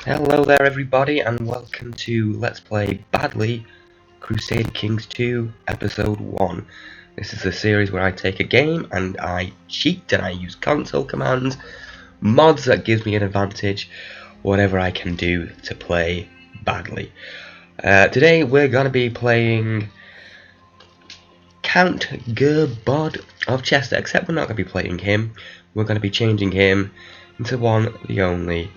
Hello there everybody and welcome to Let's Play Badly Crusader Kings 2 Episode 1. This is a series where I take a game and I cheat and I use console commands, mods that gives me an advantage, whatever I can do to play badly. Today we're going to be playing Count Gerbod of Chester, except we're not going to be playing him, we're going to be changing him into one, the only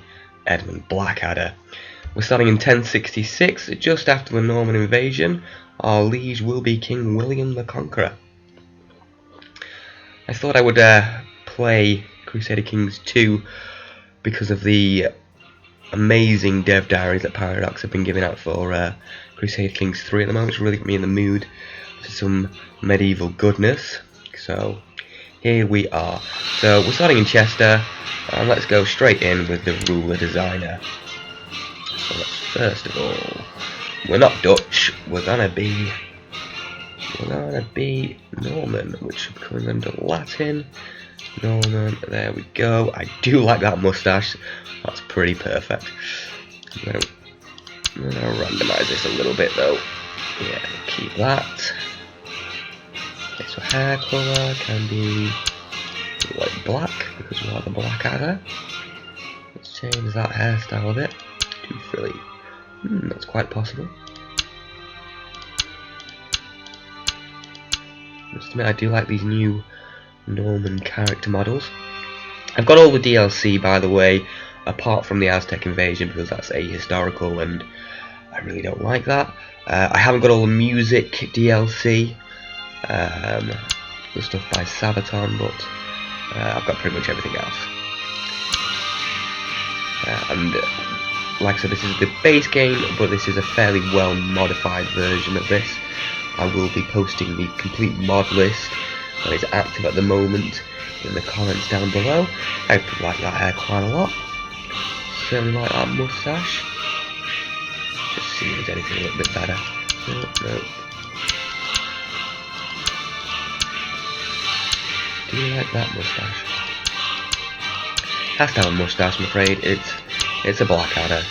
Edmund Blackadder. We're starting in 1066, just after the Norman invasion. Our liege will be King William the Conqueror. I thought I would play Crusader Kings 2 because of the amazing dev diaries that Paradox have been giving out for Crusader Kings 3 at the moment. It's really got me in the mood for some medieval goodness. So here we are. So we're starting in Chester. And let's go straight in with the ruler designer. So let's first of all, we're not Dutch, we're gonna be Norman, which should come under Latin. Norman, there we go. I do like that moustache, that's pretty perfect. I'm gonna randomise this a little bit though. Yeah, keep that. Okay, so hair colour can be like black, because we are the Blackadder. Let's change that hairstyle a bit to frilly. That's quite possible. Must admit, I do like these new Norman character models. I've got all the DLC, by the way, apart from the Aztec invasion, because that's ahistorical and I really don't like that. I haven't got all the music DLC, the stuff by Sabaton, but I've got pretty much everything else. And like I said, this is the base game, but this is a fairly well modified version of this. I will be posting the complete mod list that is active at the moment in the comments down below. I like that hair quite a lot. Certainly like that moustache. Just see if there's anything a little bit better. No. Do you like that moustache? Has to have a moustache, I'm afraid. It's a Blackadder.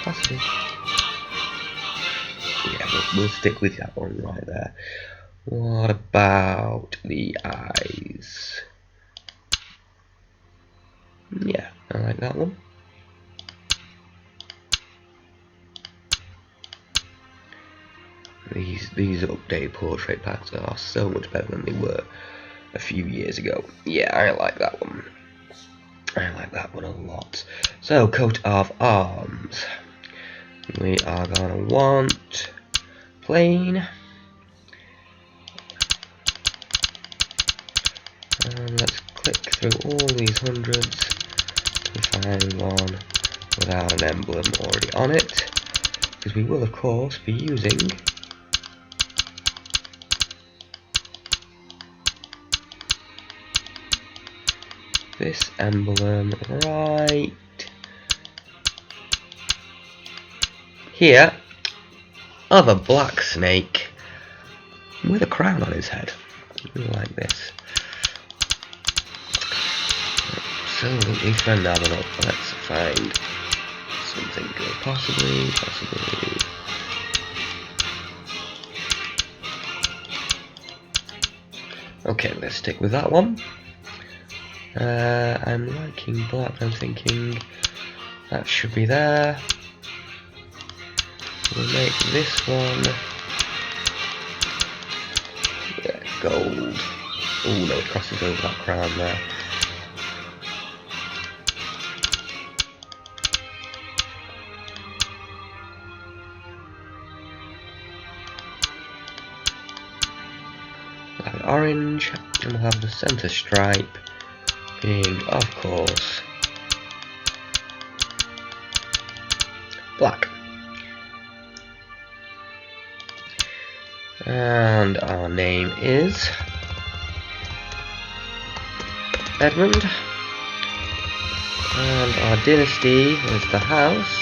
Possibly. Yeah, we'll stick with that one right there. What about the eyes? Yeah, I like that one. These updated portrait packs are so much better than they were a few years ago. Yeah, I like that one. I like that one a lot. So, coat of arms. We are gonna want plain. And let's click through all these hundreds to find one without an emblem already on it, because we will of course be using this emblem right here of a black snake with a crown on his head, like this. Absolutely phenomenal. Let's find something good, possibly. Okay, let's stick with that one. I'm liking black, but I'm thinking that should be there. We'll make this one gold. Oh no, it crosses over that crown there. We'll have orange, and we'll have the centre stripe being, of course, black. And our name is Edmund. And our dynasty is the house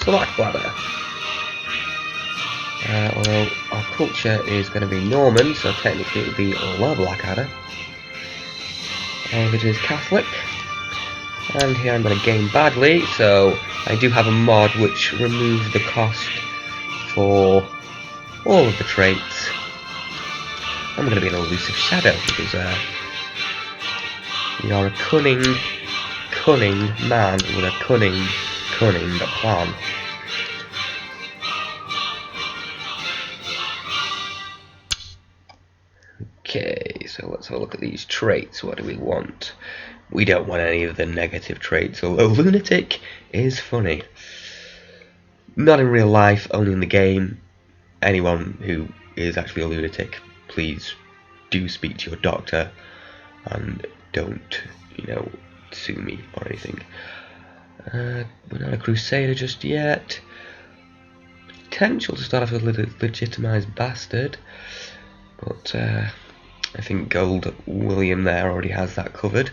Blackadder. Although our culture is going to be Norman, so technically it would be La Blackadder. Religion is Catholic. And here I'm going to game badly, so I do have a mod which removes the cost for all of the traits. I'm going to be an elusive shadow because we are a cunning man with a cunning plan. Okay, so let's have a look at these traits. What do we want? We don't want any of the negative traits, although lunatic is funny. Not in real life, only in the game. Anyone who is actually a lunatic, please do speak to your doctor and don't, sue me or anything. We're not a Crusader just yet. Potential to start off with a legitimized bastard, but I think Gold William there already has that covered.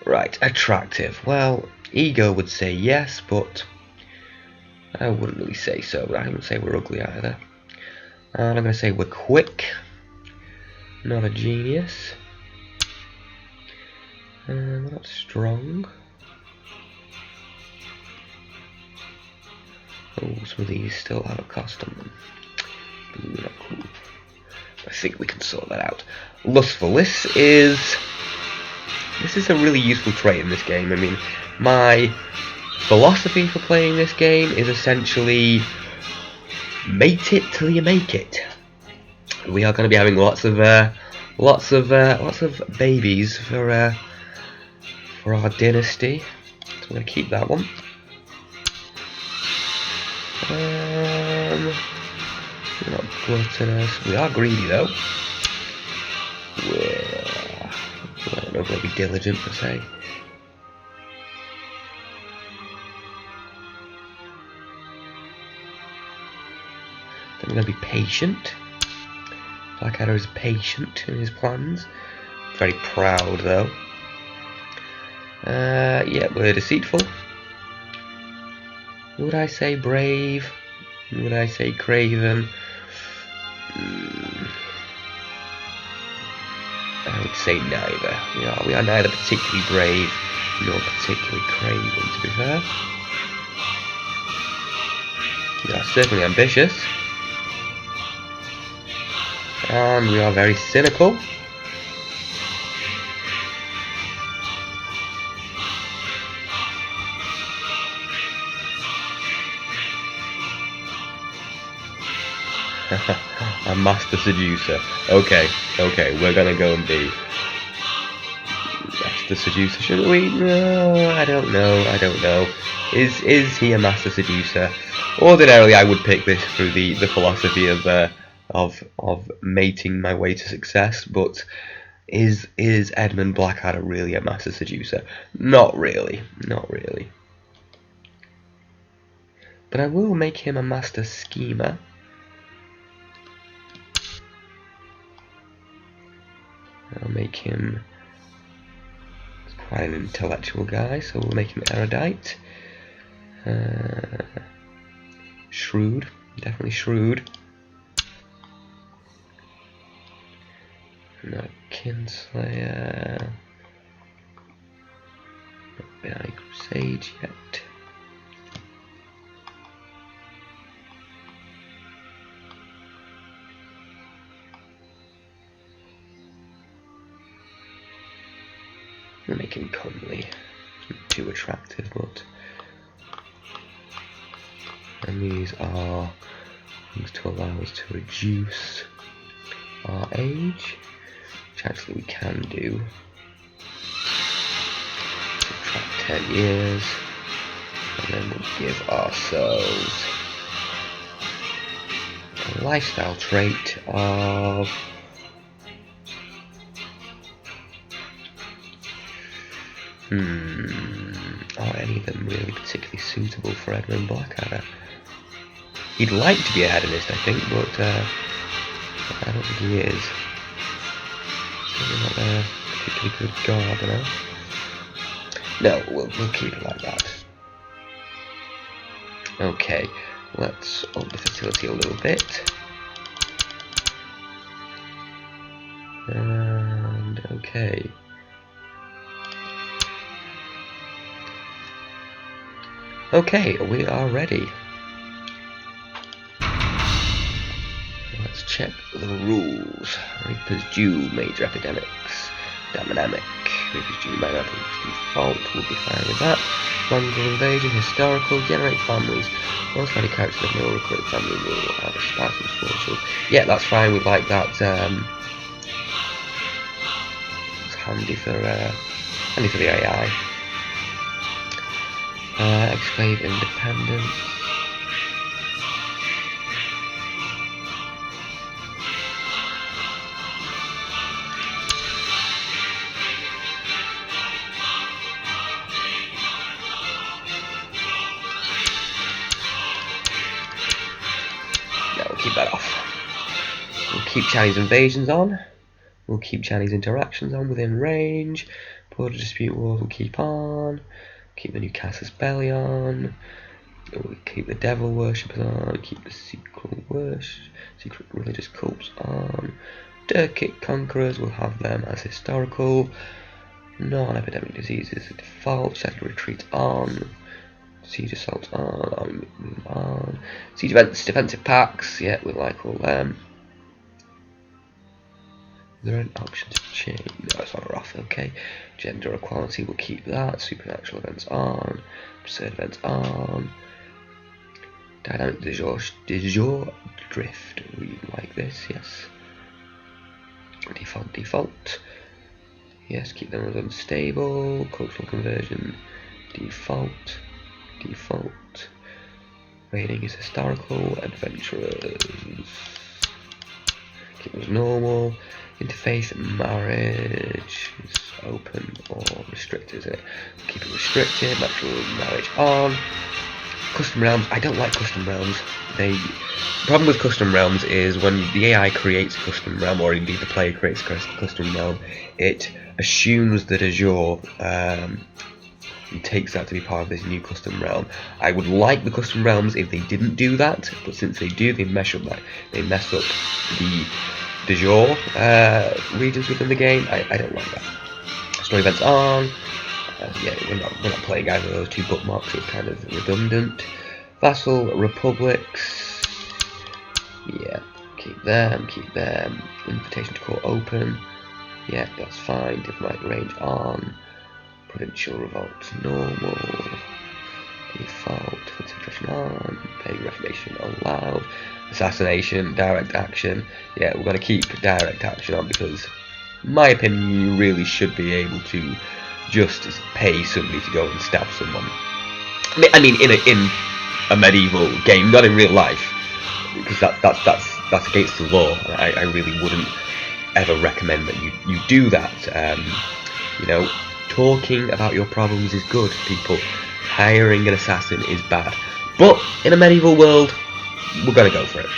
Right, attractive. Well, ego would say yes, but I wouldn't really say so. I wouldn't say we're ugly either. And I'm going to say we're quick. Not a genius. We're not strong. Oh, some of these still have a cost on them. Ooh, not cool. I think we can sort that out. Lustful. This is a really useful trait in this game. I mean, my philosophy for playing this game is essentially mate it till you make it. We are going to be having lots of babies for our dynasty, so we're going to keep that one. We're not gluttonous. We are greedy though. I don't know if we'll be diligent per se. Then we're going to be patient. Blackadder is patient in his plans. Very proud though. Yeah, we're deceitful. Would I say brave? Would I say craven? I would say neither. We are neither particularly brave nor particularly craven, to be fair. We are certainly ambitious. And we are very cynical. A master seducer. Okay, we're gonna go and be master seducer, shouldn't we? No, I don't know. Is he a master seducer? Ordinarily, I would pick this through the philosophy of mating my way to success, but is Edmund Blackadder really a master seducer? Not really. But I will make him a master schemer. I'll make him quite an intellectual guy, so we'll make him erudite. Shrewd, definitely shrewd. Not a kinslayer. Not been any crusades yet. We'll make him comely. Not too attractive, but. And these are things to allow us to reduce our age, which actually we can do. Subtract 10 years, and then we'll give ourselves a lifestyle trait of are any of them really particularly suitable for Edmund Blackadder? He'd like to be a hedonist, I think, but I don't think he is. Certainly not a particularly good gardener. No, we'll keep it like that. Okay, let's up the fertility a little bit. And okay. Okay, we are ready. Let's check the rules. Reaper's Duel, Major Epidemics, Dynamic. Reaper's Duel, Minor Epidemics, Default, we'll be fine with that. Mongol Invasion, Historical, Generate Families. Most value characters of no recruit family will have a Spartan spiritual. Yeah, that's fine, we like that. It's handy for the AI. Exclave Independence. Keep that off. We'll keep Chinese invasions on. We'll keep Chinese interactions on within range. Border dispute wars will keep on. Keep the Newcastle's belly on. We'll keep the devil worshippers on. Keep the secret religious cults on. Turkic conquerors will have them as historical. Non-epidemic diseases default. Second retreat on. Siege assaults on, siege events, defensive packs, yeah, we like all them. Is there an option to change? No, it's not off, okay. Gender equality, we'll keep that. Supernatural events on, absurd events on. Dynamic de jour drift, we like this, yes. Default. Yes, keep them as unstable. Cultural conversion, default. Rating is historical. Adventurers, keep it as normal. Interfaith marriage is open or restricted, is it? Keep it restricted. Natural marriage on. Custom realms, I don't like custom realms. The problem with custom realms is when the AI creates a custom realm, or indeed the player creates a custom realm, it assumes that Azure and takes that to be part of this new custom realm. I would like the custom realms if they didn't do that, but since they do, they mess up the de jure regions within the game. I don't like that. Story events on. Yeah, we're not playing either of those two bookmarks. It's kind of redundant. Vassal republics. Yeah, keep them. Invitation to court open. Yeah, that's fine. Diplomatic range on. Provincial revolt normal. Default. Concentration on. Paying reformation allowed. Assassination. Direct action. Yeah, we're going to keep direct action on because, in my opinion, you really should be able to just pay somebody to go and stab someone. I mean, in a medieval game, not in real life, because that's against the law. I really wouldn't ever recommend that you do that. You know. Talking about your problems is good, people. Hiring an assassin is bad. But in a medieval world, we're going to go for it.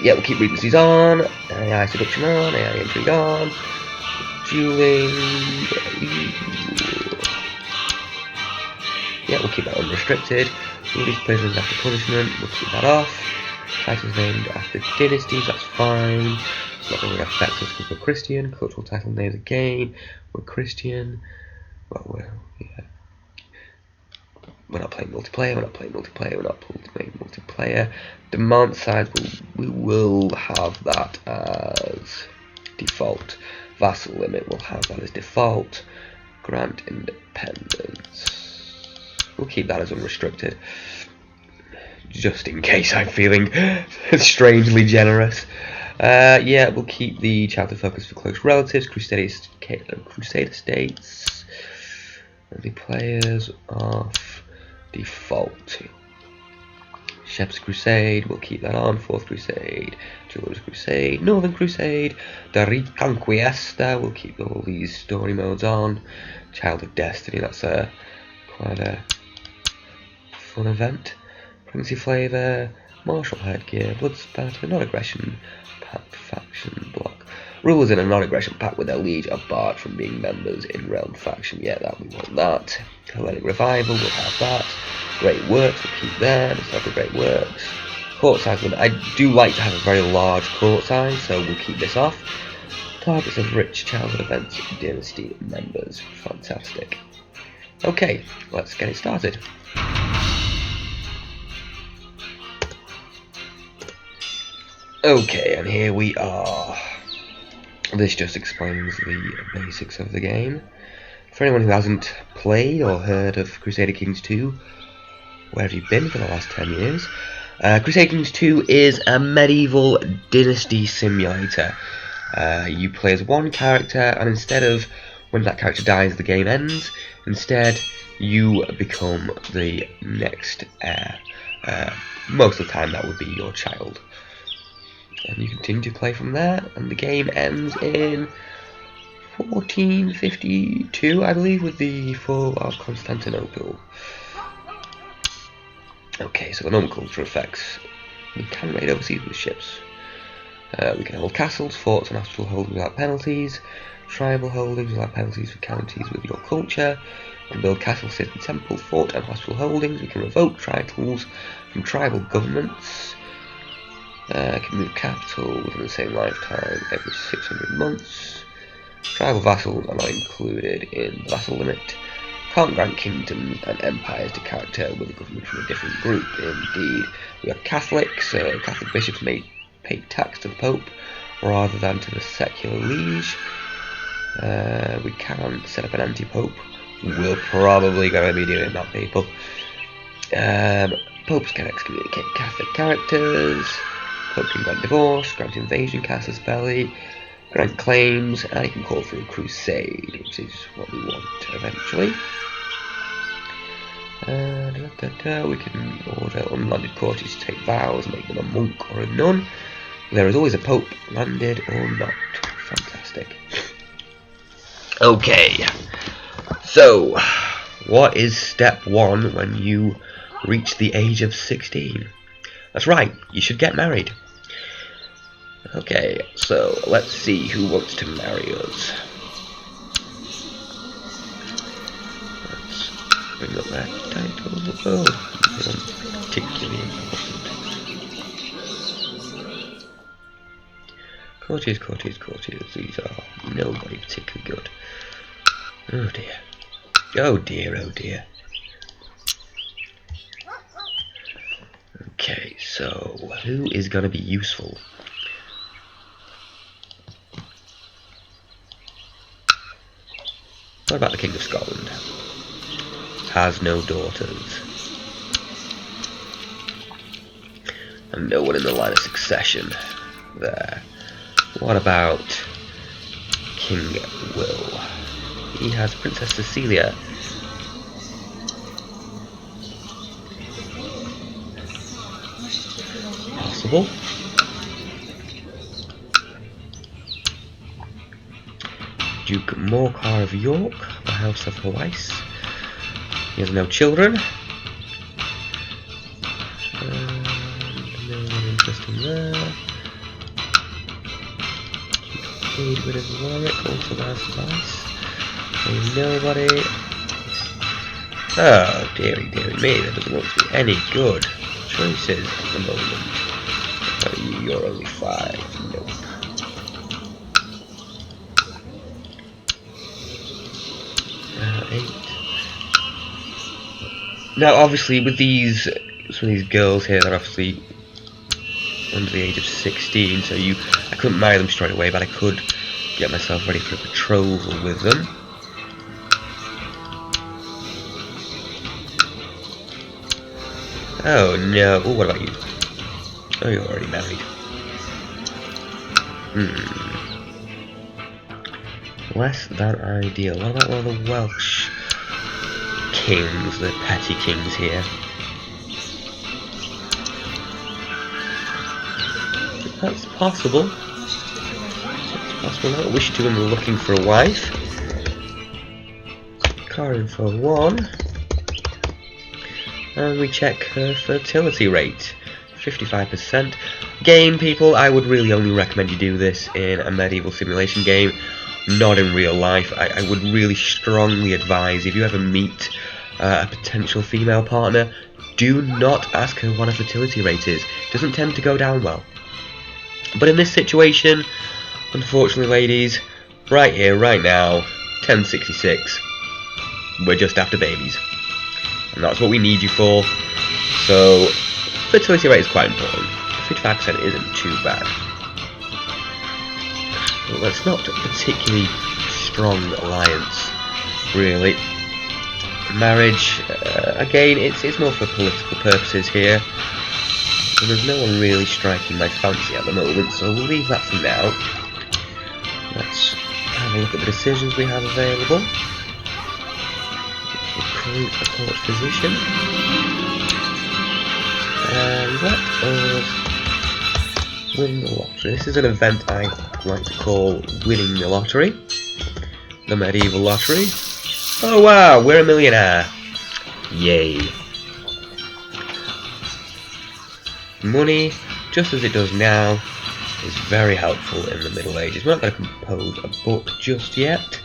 Yeah, we'll keep regencies on. AI seduction on. AI intrigue on. Dueling. Yeah, we'll keep that unrestricted. Release prisoners after punishment. We'll keep that off. Titles named after dynasties. That's fine. It's not going to affect us because we're Christian. Cultural title names again. We're Christian. Well, yeah. We're not playing multiplayer. We're not playing multiplayer. Demand size, we will have that as default. Vassal limit, we'll have that as default. Grant independence. We'll keep that as unrestricted. Just in case I'm feeling strangely generous. Yeah, we'll keep the chapter focus for close relatives, Crusader states, only players off default. Shepherd's Crusade, we'll keep that on. Fourth Crusade, Jeweller's Crusade, Northern Crusade, the Reconquista, we'll keep all these story modes on. Child of Destiny, that's quite a fun event. Pregnancy Flavour, Martial Headgear, Blood Spatter, Non-Aggression Pact, Faction Block. Rulers in a non-aggression pact with their liege are barred from being members in Realm Faction. Yeah, that we want that. Hellenic Revival, we'll have that. Great Works, we'll keep them. Let's have the Great Works. Court size limit. I do like to have a very large court size, so we'll keep this off. Targets of rich childhood events, dynasty members. Fantastic. Okay, let's get it started. Okay, and here we are. This just explains the basics of the game. For anyone who hasn't played or heard of Crusader Kings 2, where have you been for the last 10 years? Crusader Kings 2 is a medieval dynasty simulator. You play as one character, and instead of when that character dies the game ends, instead you become the next heir. Most of the time that would be your child. And you continue to play from there, and the game ends in 1452, I believe, with the fall of Constantinople. Okay, so the nomenclature effects. We can raid overseas with ships. We can hold castles, forts, and hospital holdings without penalties. Tribal holdings without penalties for counties with your culture. We can build castle, city, temple, fort, and hospital holdings. We can revoke titles from tribal governments. Can move capital within the same lifetime every 600 months. Tribal vassals are not included in the vassal limit. Can't grant kingdoms and empires to character with a government from a different group. Indeed, we are Catholics. Catholic bishops may pay tax to the Pope rather than to the secular liege. We can set up an anti-pope. We're probably going to be doing that, people. Popes can excommunicate Catholic characters. Pope can grant divorce, grant invasion, cast a spelly, grant claims, and he can call for a crusade, which is what we want eventually. We can order unlanded courtiers to take vows, make them a monk or a nun. There is always a pope, landed or not. Fantastic. Okay, so what is step 1 when you reach the age of 16? That's right, you should get married. Okay, so let's see who wants to marry us. Let's bring up their titles. Oh, they're not particularly important. Courtiers. These are nobody particularly good. Oh dear. Oh dear. Okay, so who is going to be useful? What about the King of Scotland? Has no daughters. And no one in the line of succession there. What about King Will? He has Princess Cecilia. Possible. Duke Morcar of York, the House of Weiss. He has no children. No interest in there. Edward of Warwick, also the House of Weiss. Nobody. Oh, dearie me, that doesn't look to be any good choices at the moment. Oh, you're only 5. Nope. Now, obviously, with some of these girls here, they're obviously under the age of 16, so I couldn't marry them straight away, but I could get myself ready for a betrothal with them. Oh no! Oh, what about you? Oh, you're already married. Less than ideal. What about one of the Welsh kings, the petty kings here? That's possible. That's possible. I wish to him looking for a wife. Karin for 1. And we check her fertility rate. 55%. Again, people, I would really only recommend you do this in a medieval simulation game, not in real life. I would really strongly advise, if you ever meet a potential female partner, do not ask her what her fertility rate is. It doesn't tend to go down well. But in this situation, unfortunately, ladies, right here, right now, 1066. we're just after babies. And that's what we need you for. So, fertility rate is quite important. 55% isn't too bad. Well, that's not a particularly strong alliance, really. Marriage, again, it's more for political purposes here. And there's no one really striking my fancy at the moment, so we'll leave that for now. Let's have a look at the decisions we have available. Recruit a court physician. And let us win the lottery. This is an event I like to call winning the lottery. The medieval lottery. Oh wow, we're a millionaire. Yay. Money, just as it does now, is very helpful in the Middle Ages. We're not going to compose a book just yet.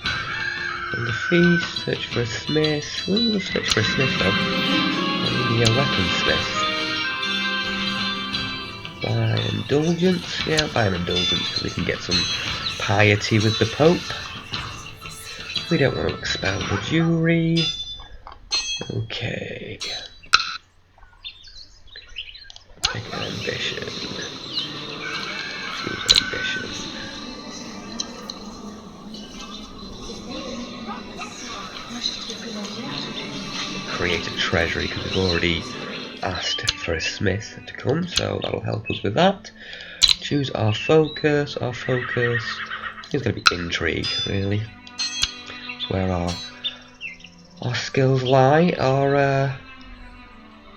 And the feast, search for a smith. Ooh, we'll search for a smith though. Maybe a weaponsmith. Buy indulgence. Yeah, buy an indulgence because we can get some piety with the Pope. We don't want to expel the Jewry. Okay. Pick an ambition. Choose ambition. Create a treasury because we've already asked for a smith to come, so that'll help us with that. Choose our focus. Our focus is going to be intrigue, really. It's where our skills lie. In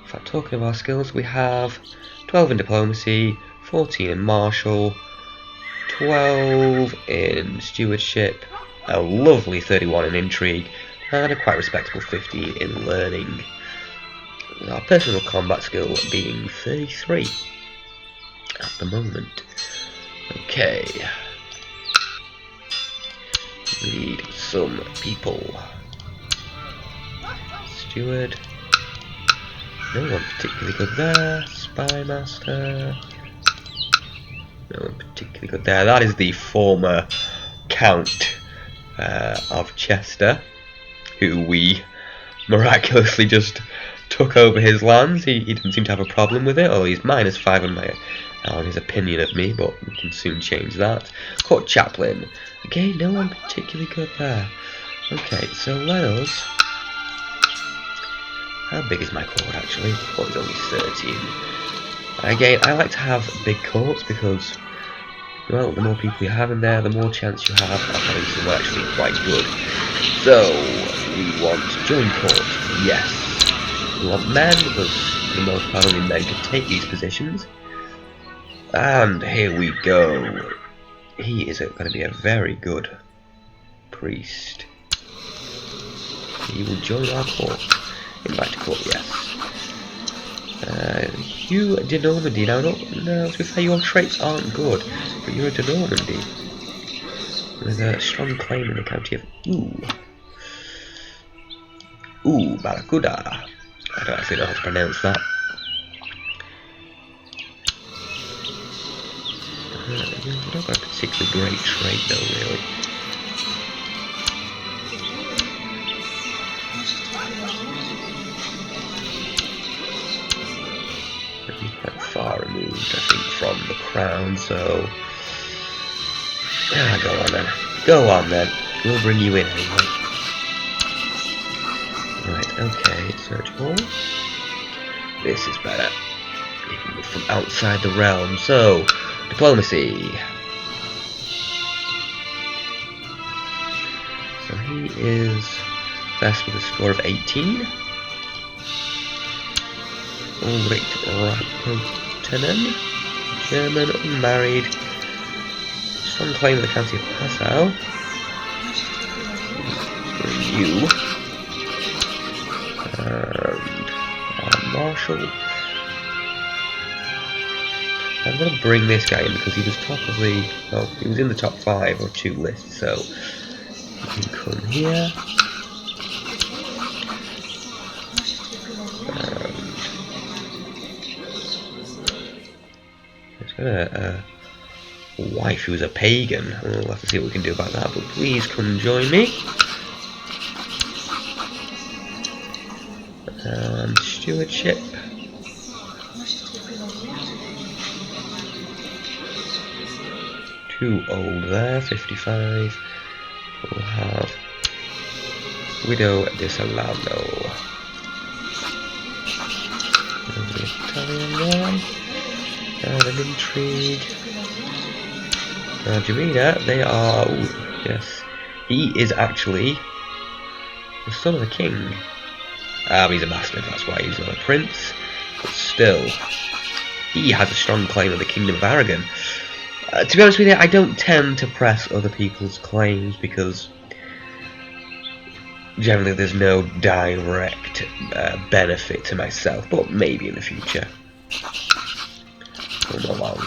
fact, talking of our skills, we have 12 in diplomacy, 14 in martial, 12 in stewardship, a lovely 31 in intrigue, and a quite respectable 50 in learning. Our personal combat skill being 33 at the moment. Okay. We need some people. Steward. No one particularly good there. Spy master. No one particularly good there. That is the former Count of Chester, who we miraculously just took over his lands. He didn't seem to have a problem with it. Oh, he's -5 on his opinion of me, but we can soon change that. Court chaplain. Again, no one particularly good there. Okay, so let us. How big is my court actually? Oh, it's only 13. Again, I like to have big courts because, well, the more people you have in there, the more chance you have of having someone actually quite good. So, we want joint court, yes. We want men, because for the most part only men can take these positions. And here we go. He is going to be a very good priest. He will join our court. Invite to court, yes. Hugh de Normandy. Now, no, to be fair, your traits aren't good, but you're a de Normandy with a strong claim in the county of Barracuda. I don't actually know how to pronounce that. You've not got a particularly great trait, though, really. Quite far removed, I think, from the crown, so go on then. Go on then. We'll bring you in anyway. Right, okay, search all. This is better. Even from outside the realm. So, diplomacy. So he is best with a score of 18. Ulrich Rapponen, German, unmarried, strong claim in the county of Passau. You and our marshal. I'm going to bring this guy in because he was top of the. Well, he was in the top 5 or 2 lists, so you can come here. A wife who's a pagan. We'll have to see what we can do about that, but please come join me. And stewardship. Too old there, 55. We'll have Widow de Solano. There's the Italian one. And an intrigue. Jamina, they are... Ooh, yes. He is actually the son of the king. He's a bastard, that's why he's not a prince. But still, he has a strong claim on the Kingdom of Aragon. To be honest with you, I don't tend to press other people's claims because generally there's no direct benefit to myself, but maybe in the future. Come along.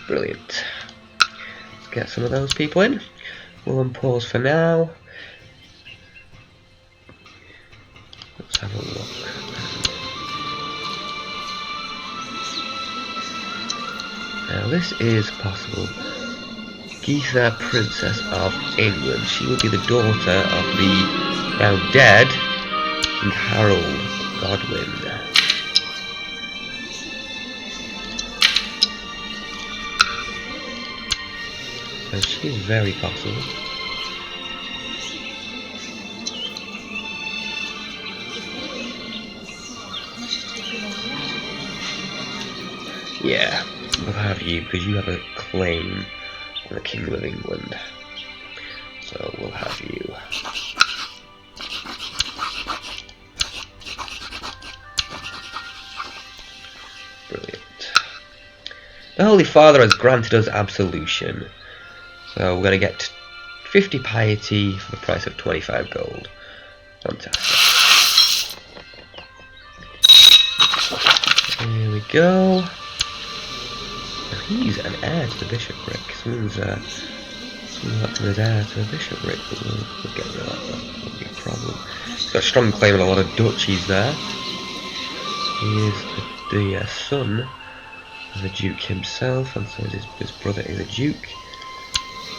Brilliant. Let's get some of those people in. We'll unpause for now. Let's have a look. Now this is possible. Geetha, Princess of England. She will be the daughter of the now dead King Harold Godwin. So she's very possible. Yeah, we'll have you because you have a claim on the Kingdom of England. So we'll have you. Brilliant. The Holy Father has granted us absolution. So we're going to get 50 piety for the price of 25 gold. Fantastic. Here we go. Now he's an heir to the bishopric. Someone's acting as heir to the bishopric, but we'll get rid of that. That won't be a problem. He's got a strong claim on a lot of duchies there. He is the son of the Duke himself, and so is his brother is a Duke.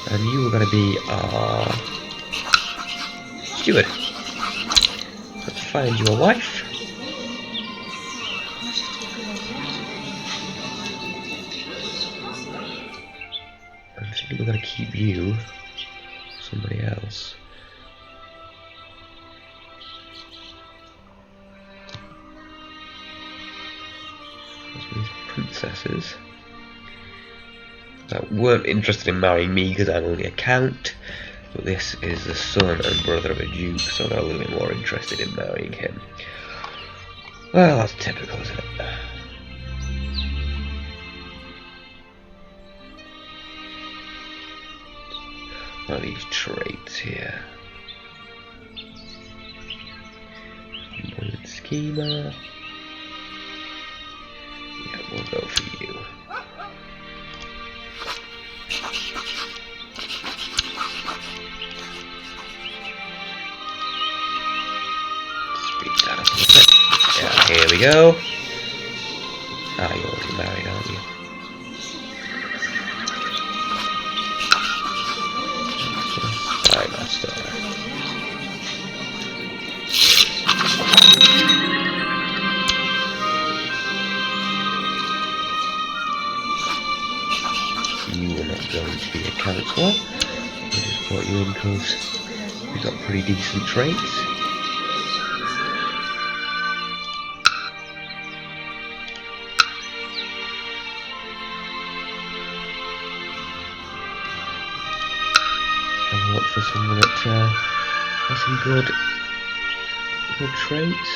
And you are going to be our steward. Let's find you a wife. I'm thinking we're going to keep you somebody else. These princesses that weren't interested in marrying me because I'm only a count, but this is the son and brother of a duke, so they're a little bit more interested in marrying him. Well, that's typical, isn't it? What are these traits here? Flamboyant schemer. Yeah, we'll go for you. Yeah, here we go. Ah, you're already married, aren't you? Spy master. You are not going to be a counselor. I just brought you in because you've got pretty decent traits. I'll look for someone that has some good traits.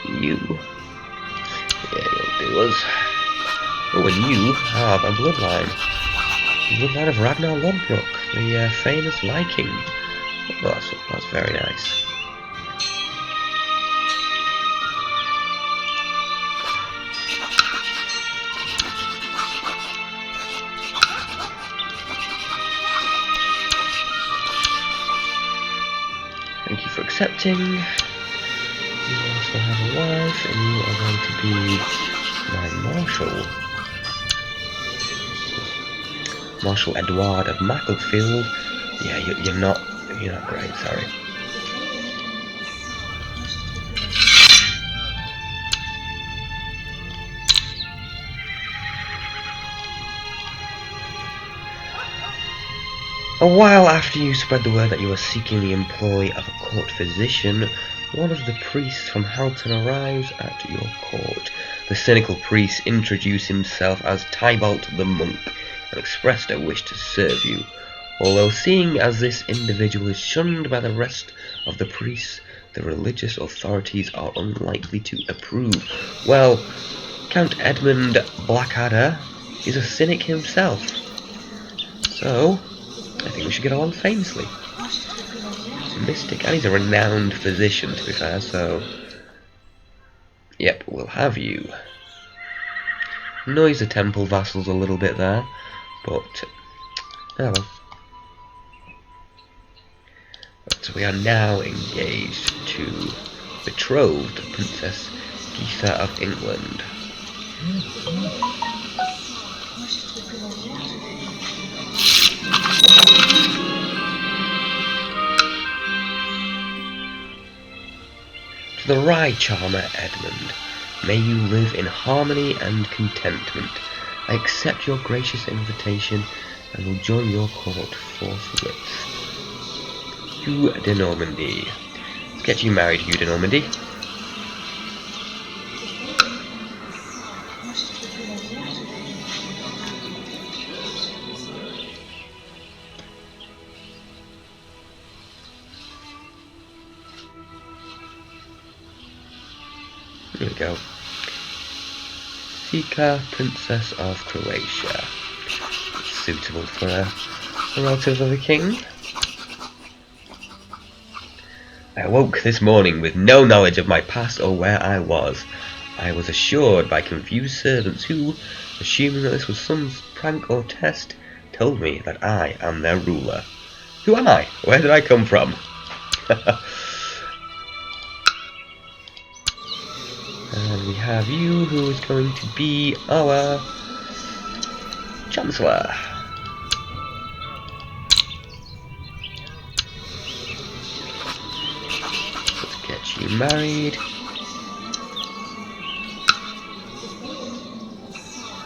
You. Yeah, you'll do us. Oh, and you have a bloodline. The bloodline of Ragnar Lodbrok, the famous Viking. Oh, that's very nice. Thank you for accepting. You also have a wife, and you are going to be my marshal. Marshal Edward of Macclesfield Yeah, you're not great. Sorry. A while after you spread the word that you were seeking the employ of a court physician, one of the priests from Halton arrives at your court. The cynical priest introduced himself as Tybalt the monk and expressed a wish to serve you. Although seeing as this individual is shunned by the rest of the priests, the religious authorities are unlikely to approve. Well, Count Edmund Blackadder is a cynic himself, so I think we should get along famously. He's a mystic, and he's a renowned physician, to be fair, so yep, we'll have you. Annoys the temple vassals a little bit there, but oh well. So we are now engaged to betrothed Princess Geetha of England. To the Rye Charmer Edmund, may you live in harmony and contentment. I accept your gracious invitation and will join your court forthwith. Hugh de Normandy. Let's get you married, Hugh de Normandy. Here we go. Sika, Princess of Croatia. Suitable for a relative of the king. I awoke this morning with no knowledge of my past or where I was. I was assured by confused servants who, assuming that this was some prank or test, told me that I am their ruler. Who am I? Where did I come from? And we have you, who is going to be our Chancellor. Let's get you married.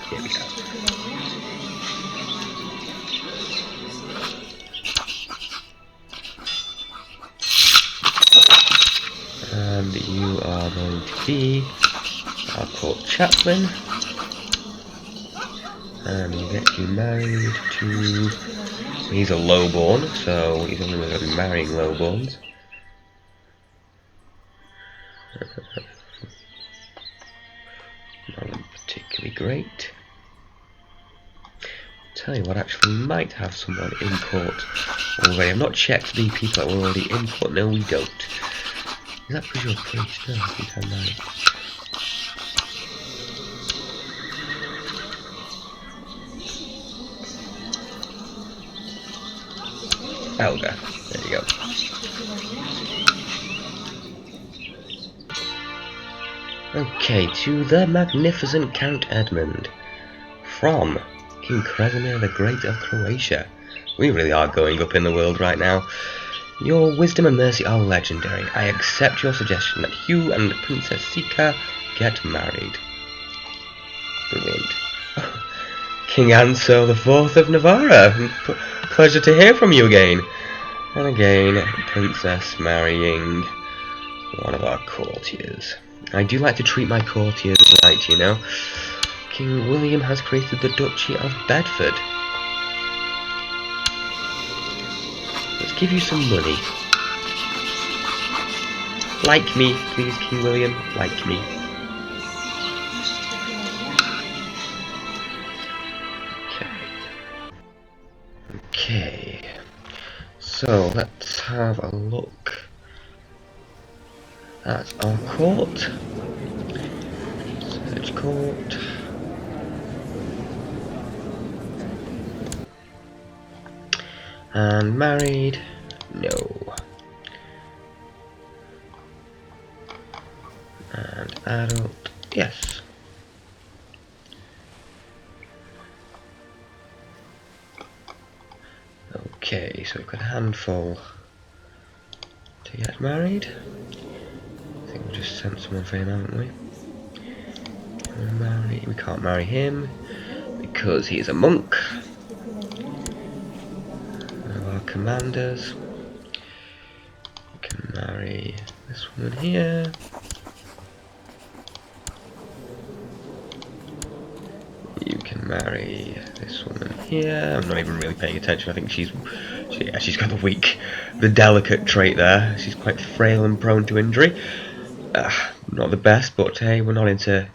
Here we go. And you are going to be our court chaplain. And we'll get you married to... He's a lowborn, so he's only going to be marrying lowborns. Not particularly great. Tell you what, actually, we might have someone in court already. I've not checked the people that were already in court. No, we don't. Is that because you're a priest? No, I think I might. Elder. There you go. Okay, to the magnificent Count Edmund. From King Crusader the Great of Croatia. We really are going up in the world right now. Your wisdom and mercy are legendary. I accept your suggestion that Hugh and Princess Sika get married. Brilliant. King Anso IV of Navarra. Pleasure to hear from you again. And again, Princess marrying one of our courtiers. I do like to treat my courtiers right, you know. King William has created the Duchy of Bedford. Let's give you some money. Like me, please, King William. Like me. Okay. So, let's have a look at our court. Search court. And married? No. And adult? Yes. Okay, so we've got a handful to get married. I think we just sent someone for him, haven't we? We can't marry him because he is a monk. One of our commanders. We can marry this woman here. You can marry this woman here. I'm not even really paying attention. I think she's got the delicate trait there. She's quite frail and prone to injury. Not the best, but hey, we're not into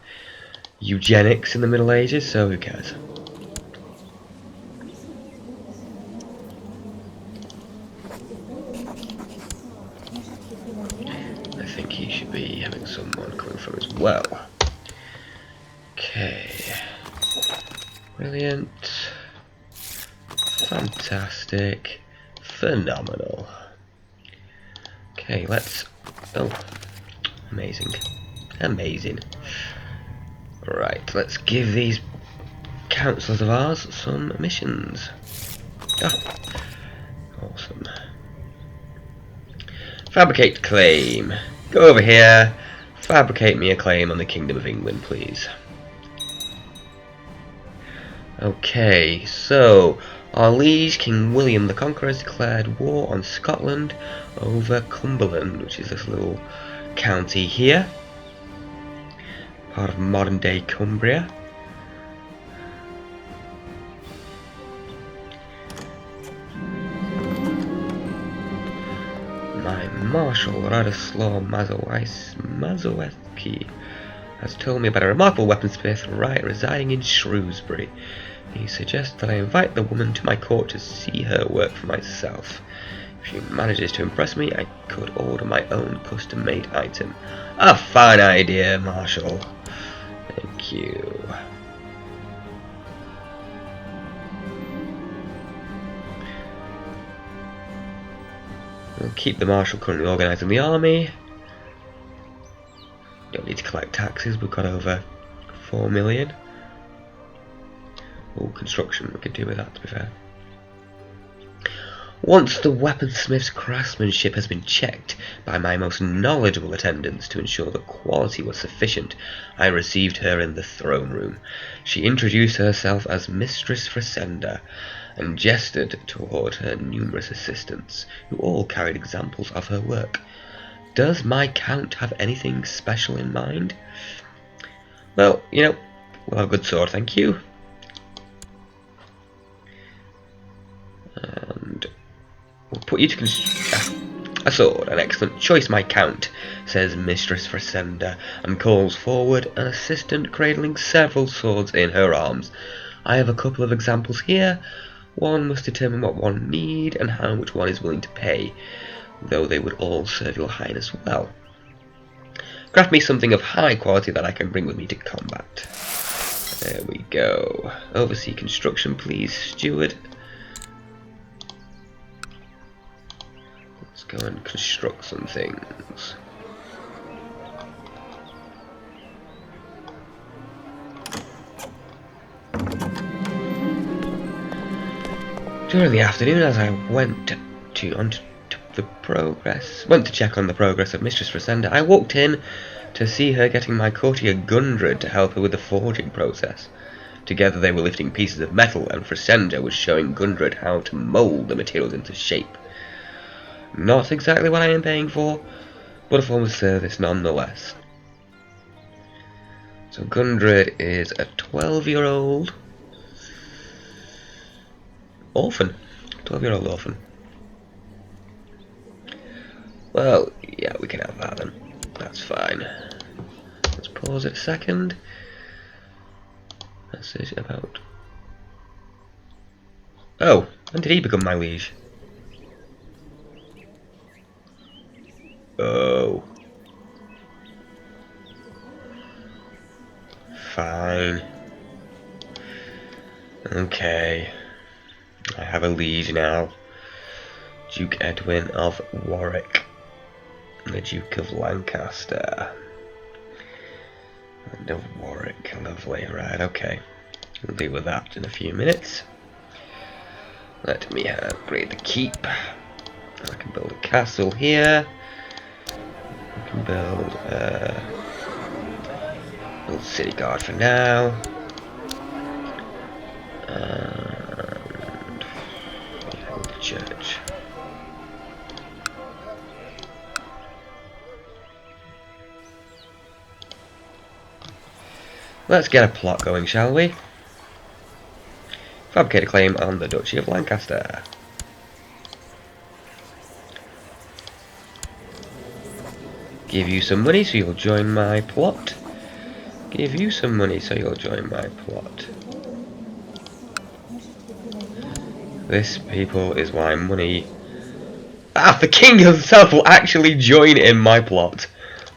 eugenics in the Middle Ages, so who cares? I think he should be having someone coming from as well. Okay. Brilliant. Fantastic. Phenomenal. Okay, let's... Oh. Amazing. Amazing. Right, let's give these councillors of ours some missions. Ah. Awesome. Fabricate claim. Go over here. Fabricate me a claim on the Kingdom of England, please. Okay, so our liege King William the Conqueror has declared war on Scotland over Cumberland, which is this little county here, part of modern day Cumbria. My Marshal Radoslaw Mazowiecki has told me about a remarkable weaponsmith residing in Shrewsbury. He suggests that I invite the woman to my court to see her work for myself. If she manages to impress me, I could order my own custom-made item. A fine idea, Marshal. Thank you. We'll keep the Marshal currently organising the army. Don't need to collect taxes, we've got over 4 million. Oh, construction, we could do with that, to be fair. Once the weaponsmith's craftsmanship has been checked by my most knowledgeable attendants to ensure the quality was sufficient, I received her in the throne room. She introduced herself as Mistress Frisenda and gestured toward her numerous assistants, who all carried examples of her work. Does my count have anything special in mind? Well, you know, we'll have a good sword, thank you. And we'll put you to a sword, an excellent choice, my count, says Mistress Frisenda, and calls forward an assistant cradling several swords in her arms. I have a couple of examples here. One must determine what one need and how much one is willing to pay, though they would all serve your highness well. Craft me something of high quality that I can bring with me to combat. There we go. Oversee construction, please, steward. Let's go and construct some things. During the afternoon, as I went to check on the progress of Mistress Frisenda, I walked in to see her getting my courtier Gundred to help her with the forging process. Together they were lifting pieces of metal, and Frisenda was showing Gundred how to mould the materials into shape. Not exactly what I am paying for, but a form of service nonetheless. So Gundred is a 12-year-old orphan. 12-year-old orphan. Well, yeah, we can have that then. That's fine. Let's pause it a second. Message about... Oh, when did he become my liege? Oh. Fine. Okay. I have a liege now. Duke Edwin of Warwick. And the Duke of Lancaster. And of Warwick. Lovely. Right, okay. We'll deal with that in a few minutes. Let me upgrade the keep. I can build a castle here. I can build city guard for now. And build the church. Let's get a plot going, shall we? Fabricate a claim on the Duchy of Lancaster. Give you some money so you'll join my plot. Give you some money so you'll join my plot. This, people, is why money... Ah, the king himself will actually join in my plot.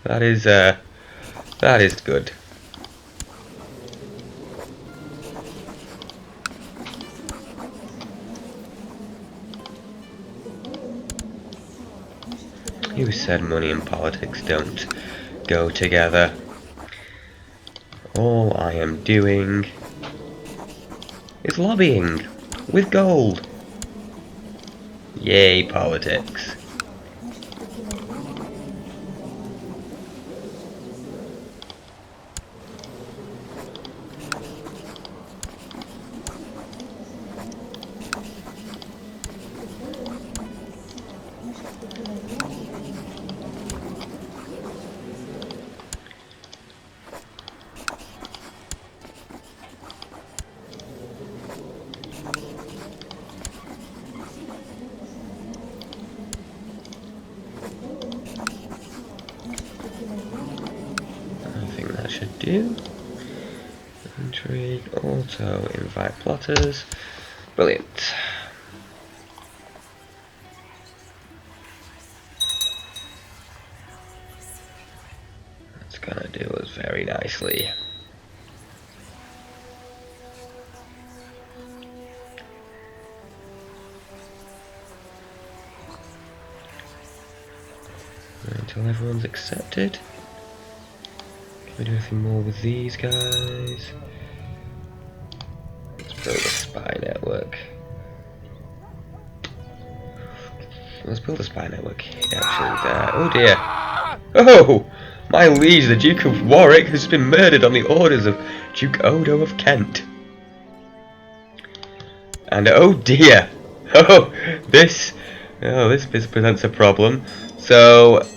That is good. Who said money and politics don't go together? All I am doing is lobbying with gold. Yay, politics. Should do. Intrigue, auto, invite plotters. Brilliant. That's gonna do us very nicely. Until everyone's accepted. Can we do anything more with these guys? Let's build a spy network. Let's build a spy network actually there. Oh dear. Oh! My liege, the Duke of Warwick, has been murdered on the orders of Duke Odo of Kent. And oh dear. This presents a problem. So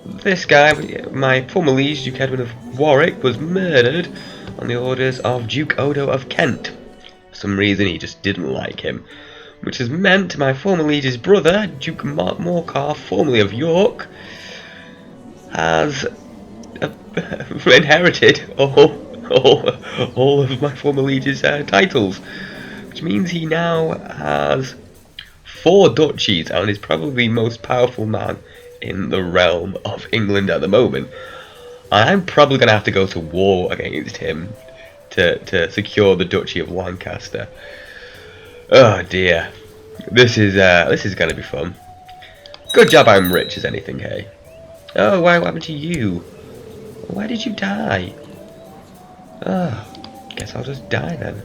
this guy, my former liege, Duke Edmund of Warwick, was murdered on the orders of Duke Odo of Kent. For some reason he just didn't like him. Which has meant my former liege's brother, Duke Morcar, formerly of York, has inherited all of my former liege's titles. Which means he now has 4 duchies and is probably the most powerful man in the realm of England at the moment. And I'm probably going to have to go to war against him to secure the Duchy of Lancaster. Oh dear. This is going to be fun. Good job I'm rich as anything, hey? Oh, what happened to you? Why did you die? Oh, guess I'll just die then.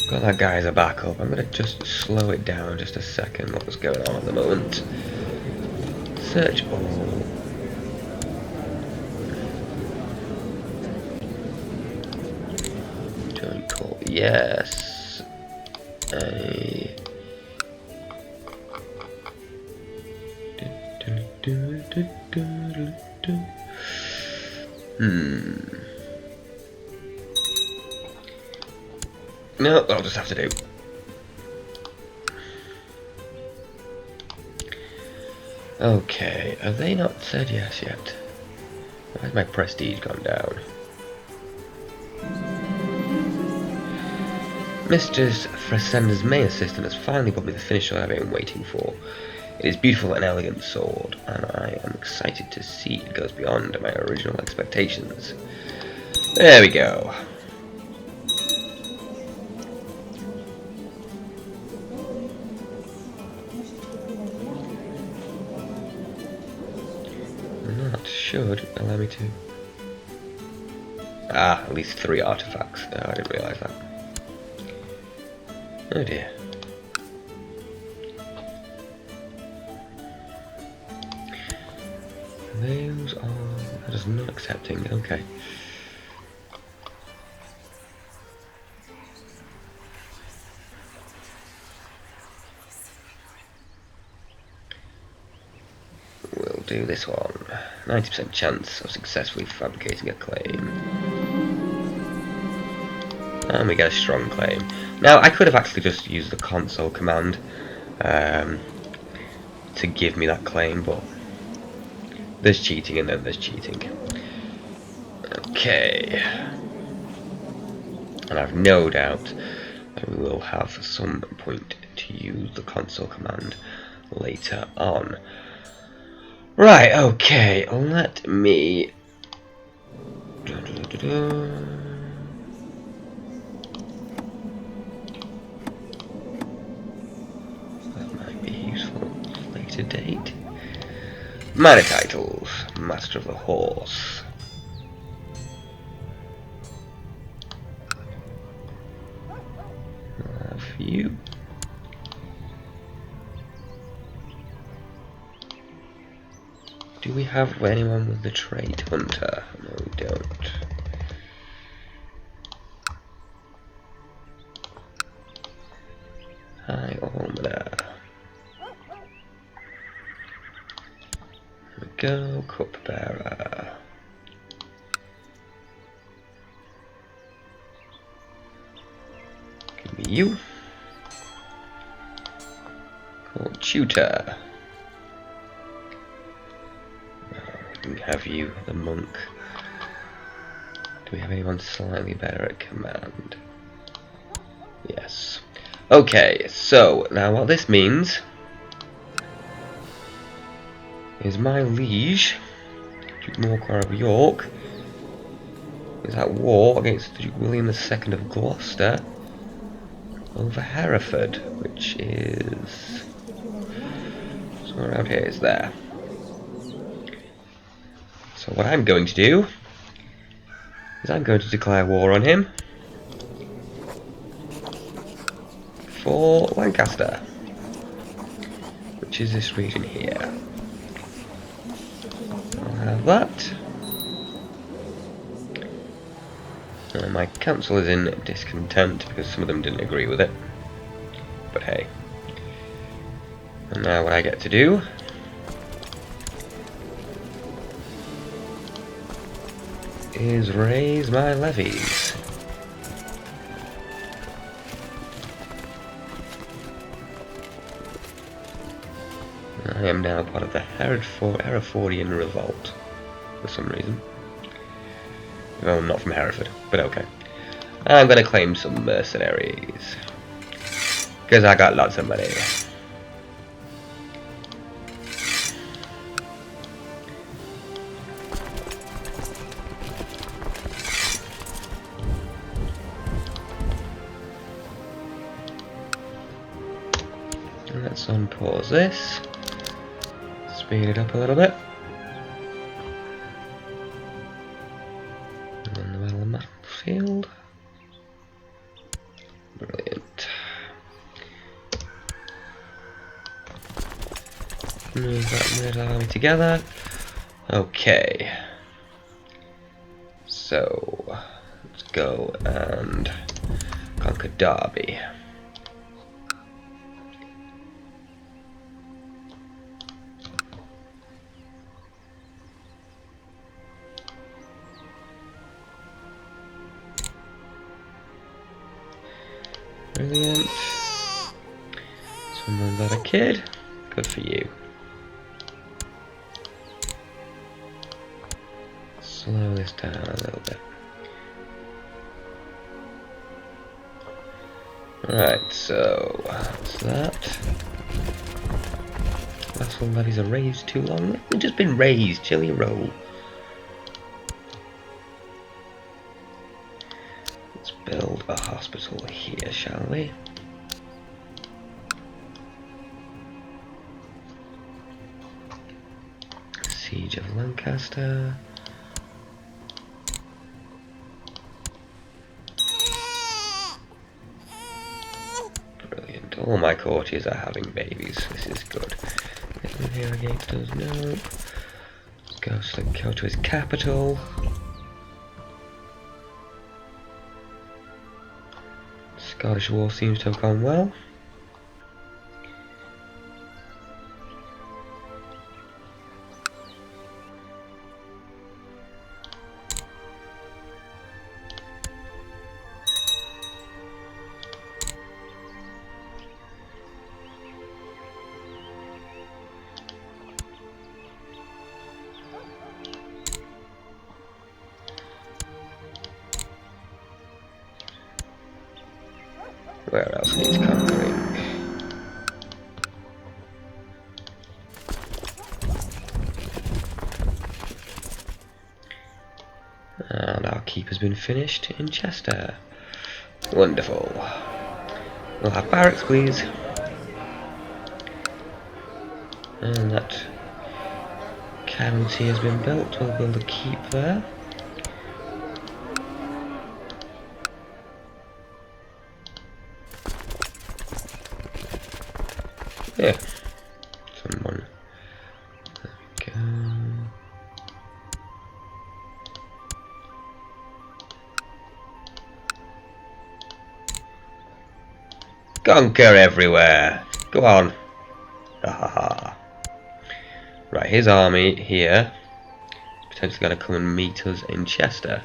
Got that guy as a backup. I'm gonna just slow it down just a second. What was going on at the moment? Search all. Join call. Yes. No, I'll just have to do. Okay, have they not said yes yet? Why has my prestige gone down? Mistress Fresender's main assistant has finally brought me the finished sword I've been waiting for. It is beautiful and elegant sword, and I am excited to see it goes beyond my original expectations. There we go. That should allow me to... Ah, at least 3 artifacts. Oh, I didn't realise that. Oh dear. Those are... that is not accepting, okay. We'll do this one. 90% chance of successfully fabricating a claim. And we get a strong claim. Now, I could have actually just used the console command to give me that claim, but there's cheating and then there's cheating. Okay. And I've no doubt that we will have some point to use the console command later on. Right, okay, let me... That might be useful later date. Minor titles. Master of the Horse. I'll have you. Do we have anyone with the trait Hunter? No, we don't. High Almoner. There we go, Cupbearer. Give me you. Called Tutor. We have you, the monk. Do we have anyone slightly better at command? Yes. Okay, so now what this means is my liege, Duke Morcar of York, is at war against Duke William II of Gloucester over Hereford, which is somewhere around here. Is there. So what I'm going to do is I'm going to declare war on him for Lancaster, which is this region here. I'll have that. My council is in discontent because some of them didn't agree with it. But hey. And now what I get to do is raise my levies. I am now part of the Herefordian revolt for some reason. Well, not from Hereford, but okay. I'm gonna claim some mercenaries because I got lots of money. Let's unpause this. Speed it up a little bit. And then the middle of the battlefield. Brilliant. Move that middle army together. Okay. So let's go and conquer Derby. Brilliant. Someone got a kid. Good for you. Slow this down a little bit. Right, so that's that. Vassal levies are raised too long. They've just been raised. Chili roll. Build a hospital here, shall we? Siege of Lancaster. All my courtiers are having babies. This is good. Anyone here against us? No. Let's go to his capital. Scottish War seems to have gone well. Where else needs conquering? And our keep has been finished in Chester. Wonderful. We'll have barracks, please. And that county has been built. We'll build a keep there. Yeah. Someone. There we go. Conquer everywhere. Go on. Right, his army here is potentially going to come and meet us in Chester.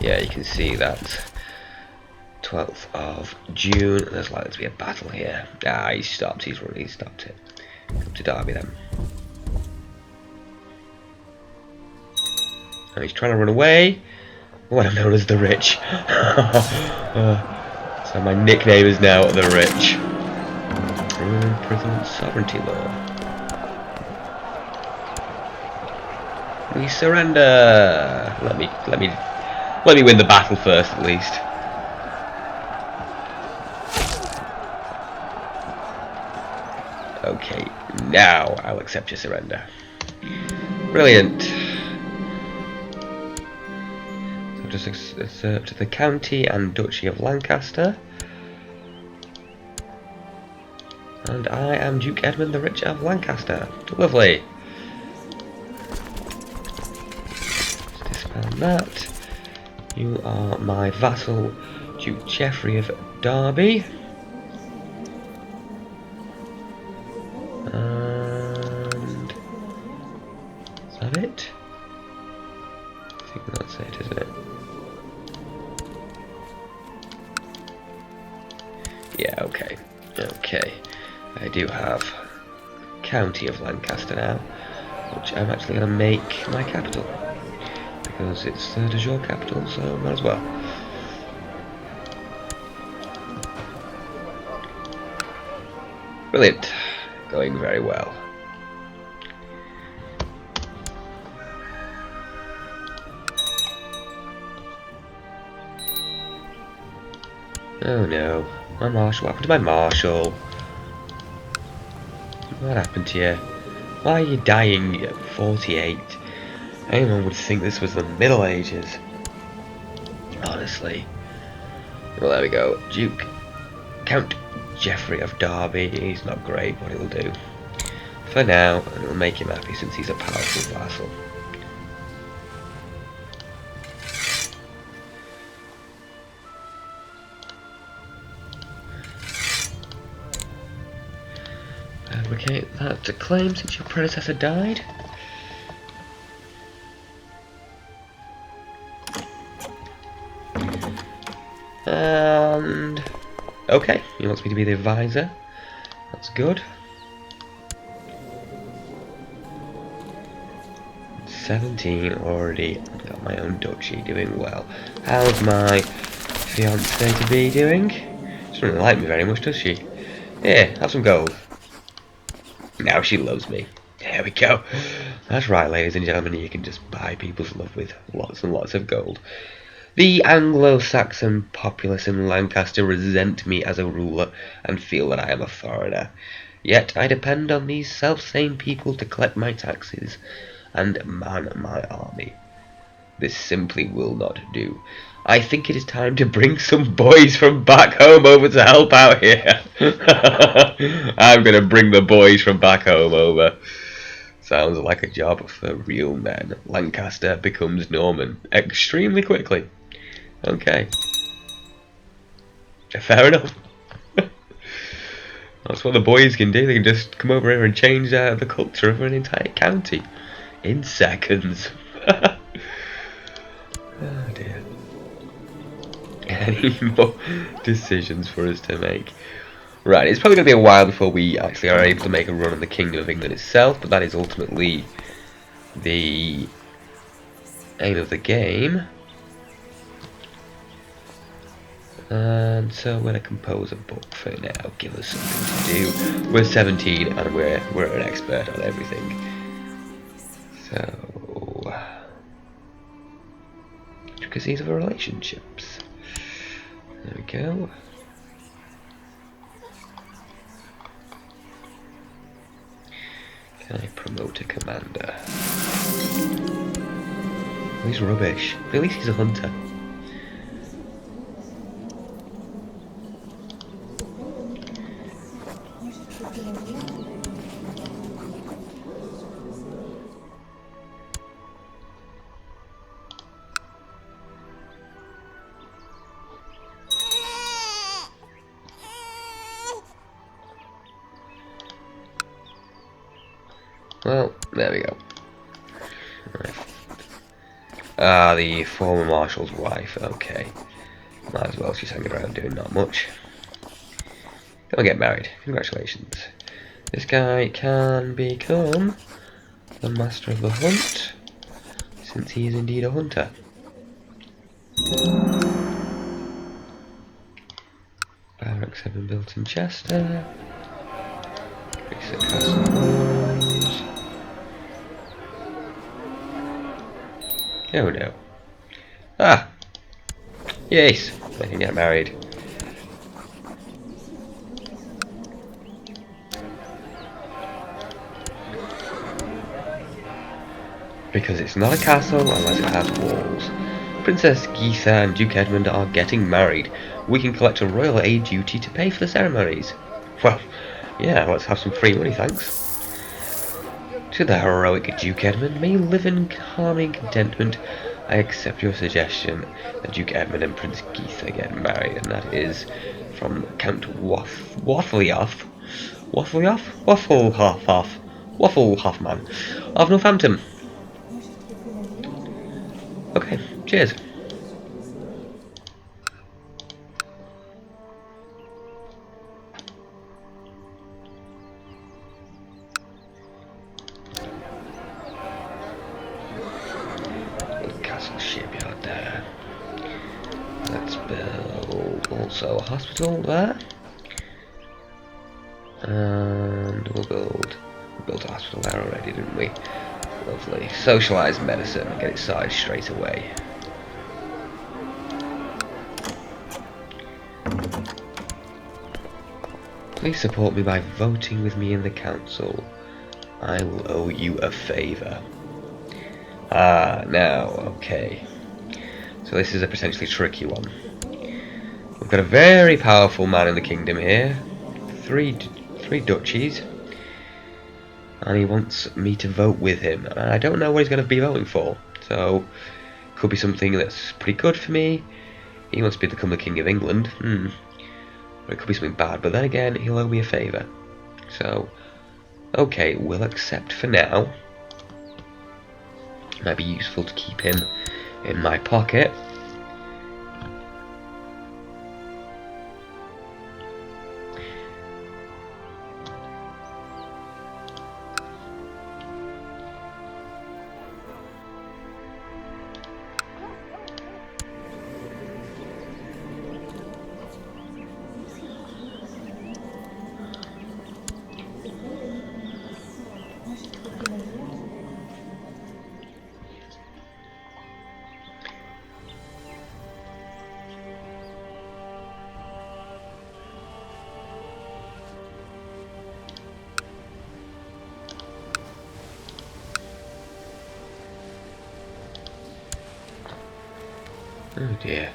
Yeah, you can see that. 12th of June, there's likely to be a battle here. Ah, he stopped it. Come to Derby then. And he's trying to run away. What I'm known as the Rich. So my nickname is now the Rich. President sovereignty law. We surrender. Let me win the battle first, at least. Okay, now I'll accept your surrender. Brilliant. So just usurped the county and duchy of Lancaster. And I am Duke Edmund the Rich of Lancaster. Lovely. Let's dispel that. You are my vassal, Duke Geoffrey of Derby. And is that it? I think that's it, isn't it? Yeah, okay. Okay. I do have County of Lancaster now, which I'm actually going to make my capital, because it's de jure capital, so might as well. Brilliant. Going very well. Oh no, my marshal. What happened to my marshal? What happened to you? Why are you dying at 48? Anyone would think this was the Middle Ages. Honestly. Well, there we go. Count Geoffrey of Derby. He's not great, but he'll do. For now, and it'll make him happy since he's a powerful vassal. Advocate that to claim since your predecessor died. And okay, he wants me to be the advisor. That's good. 17 already. Got my own duchy, doing well. How's my fiancée to be doing? She doesn't really like me very much, does she? Here, have some gold. Now she loves me. There we go. That's right, ladies and gentlemen, you can just buy people's love with lots and lots of gold. The Anglo-Saxon populace in Lancaster resent me as a ruler and feel that I am a foreigner. Yet I depend on these self-same people to collect my taxes and man my army. This simply will not do. I think it is time to bring some boys from back home over to help out here. I'm gonna bring the boys from back home over. Sounds like a job for real men. Lancaster becomes Norman extremely quickly. Okay. Fair enough. That's what the boys can do. They can just come over here and change the culture of an entire county in seconds. Oh dear. Any more decisions for us to make? Right, it's probably going to be a while before we actually are able to make a run on the Kingdom of England itself, but that is ultimately the aim of the game. And so I'm going to compose a book for now, give us something to do. We're 17 and we're an expert on everything. So, intricacies of relationships. There we go. Can I promote a commander? Oh, he's rubbish. At least he's a hunter. Well, there we go. Right. Ah, the former marshal's wife. Okay. Might as well, she's hanging around doing not much. Go and get married. Congratulations. This guy can become the master of the hunt, since he is indeed a hunter. Barracks have been built in Chester. Increase the castle walls. Oh no. Ah! Yes! I can get married. Because it's not a castle unless it has walls. Princess Geetha and Duke Edmund are getting married. We can collect a royal aid duty to pay for the ceremonies. Well, yeah, let's have some free money, thanks. To the heroic Duke Edmund, may you live in calming contentment. I accept your suggestion that Duke Edmund and Prince Geetha get married, and that is from Count Wafflehoff of Northampton. Okay, cheers. Castle shipyard there. Let's build also a hospital there. And we built a hospital there already, didn't we? Lovely. Socialise medicine and get it started straight away. Please support me by voting with me in the council. I will owe you a favour. Ah, now, okay. So this is a potentially tricky one. We've got a very powerful man in the kingdom here. Three duchies. And he wants me to vote with him. And I don't know what he's going to be voting for. So, could be something that's pretty good for me. He wants me to become the King of England. Or it could be something bad. But then again, he'll owe me a favour. So, okay, we'll accept for now. Might be useful to keep him in my pocket. Oh dear.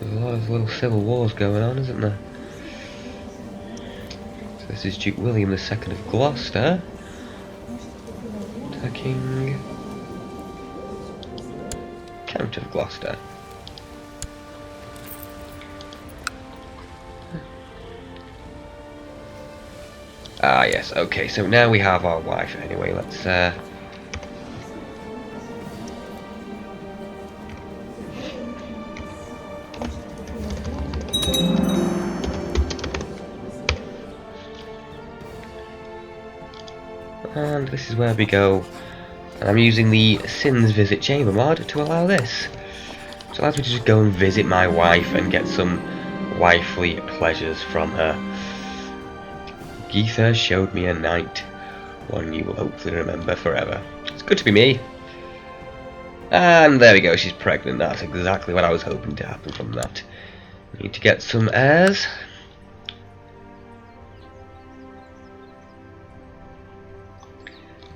There's a lot of little civil wars going on, isn't there? So this is Duke William II of Gloucester attacking Count of Gloucester. Ah yes, okay, so now we have our wife anyway, let's and this is where we go. And I'm using the Sins Visit Chamber mod to allow this. So it allows me to just go and visit my wife and get some wifely pleasures from her. Geetha showed me a night, one you will hopefully remember forever. It's good to be me. And there we go, she's pregnant. That's exactly what I was hoping to happen from that. Need to get some heirs.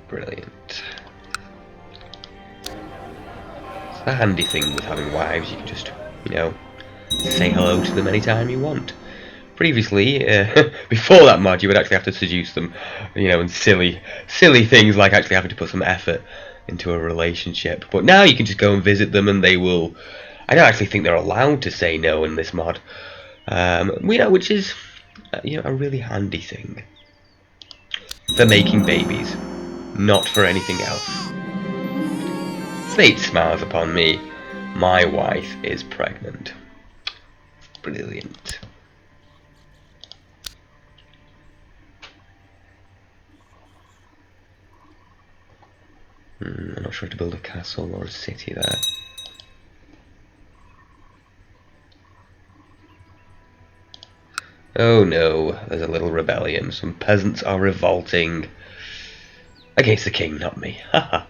Brilliant. It's the handy thing with having wives, you can just, you know, say hello to them anytime you want. Previously, before that mod, you would actually have to seduce them, you know, and silly things like actually having to put some effort into a relationship. But now you can just go and visit them and they will... I don't actually think they're allowed to say no in this mod. You know, which is, you know, a really handy thing. For making babies. Not for anything else. Fate smiles upon me. My wife is pregnant. Brilliant. I'm not sure to build a castle or a city there. Oh no, there's a little rebellion. Some peasants are revolting. Against the king, not me. Haha.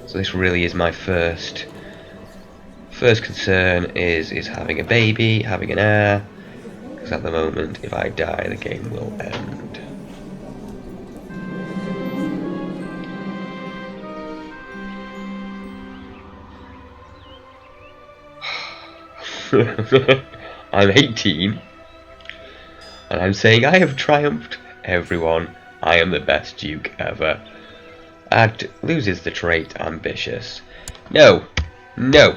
So this really is my first concern is having a baby, having an heir. Because at the moment, if I die, the game will end. I'm 18 and I'm saying I have triumphed. Everyone, I am the best duke ever. Add loses the trait ambitious. No, no,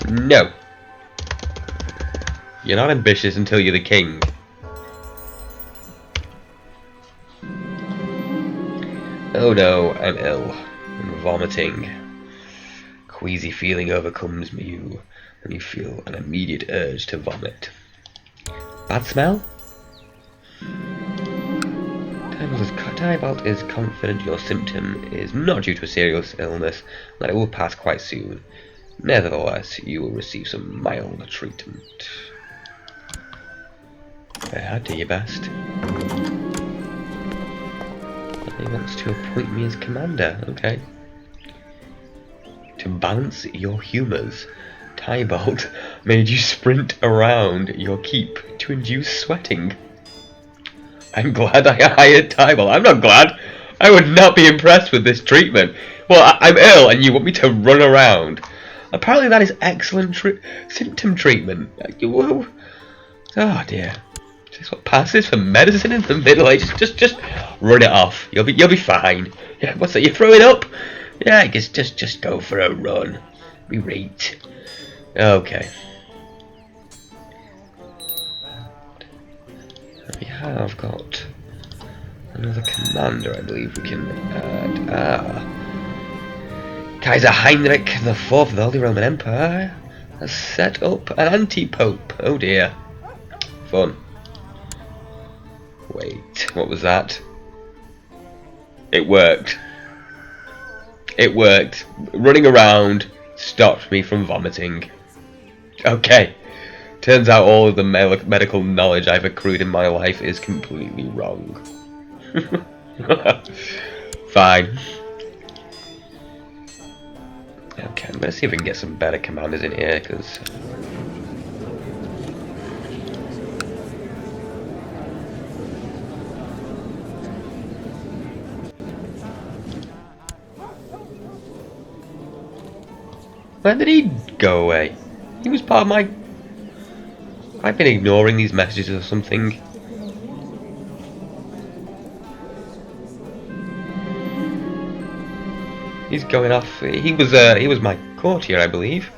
no. You're not ambitious until you're the king. Oh no, I'm ill. I'm vomiting. Queasy feeling overcomes you, and you feel an immediate urge to vomit. Bad smell? Tybalt is confident your symptom is not due to a serious illness, and that it will pass quite soon. Nevertheless, you will receive some mild treatment. Do your best. He wants to appoint me as commander, okay. To balance your humours, Tybalt made you sprint around your keep to induce sweating. I'm glad I hired Tybalt. I'm not glad. I would not be impressed with this treatment. Well, I'm ill and you want me to run around. Apparently that is excellent symptom treatment. Whoa. Oh dear. Is this what passes for medicine in the Middle Ages? Just run it off. You'll be fine. Yeah, what's that? You're throwing up? Yeah, I guess just go for a run. Be right. Okay. We have got another commander, I believe we can add. Kaiser Heinrich IV of the Holy Roman Empire has set up an anti-pope. Oh dear. Fun. Wait, what was that? It worked. It worked. Running around stopped me from vomiting. Okay. Turns out all of the medical knowledge I've accrued in my life is completely wrong. Fine. Okay, I'm gonna see if we can get some better commanders in here, because... Where did he go away? He was part of my... I've been ignoring these messages or something. He's going off. He was my courtier, I believe.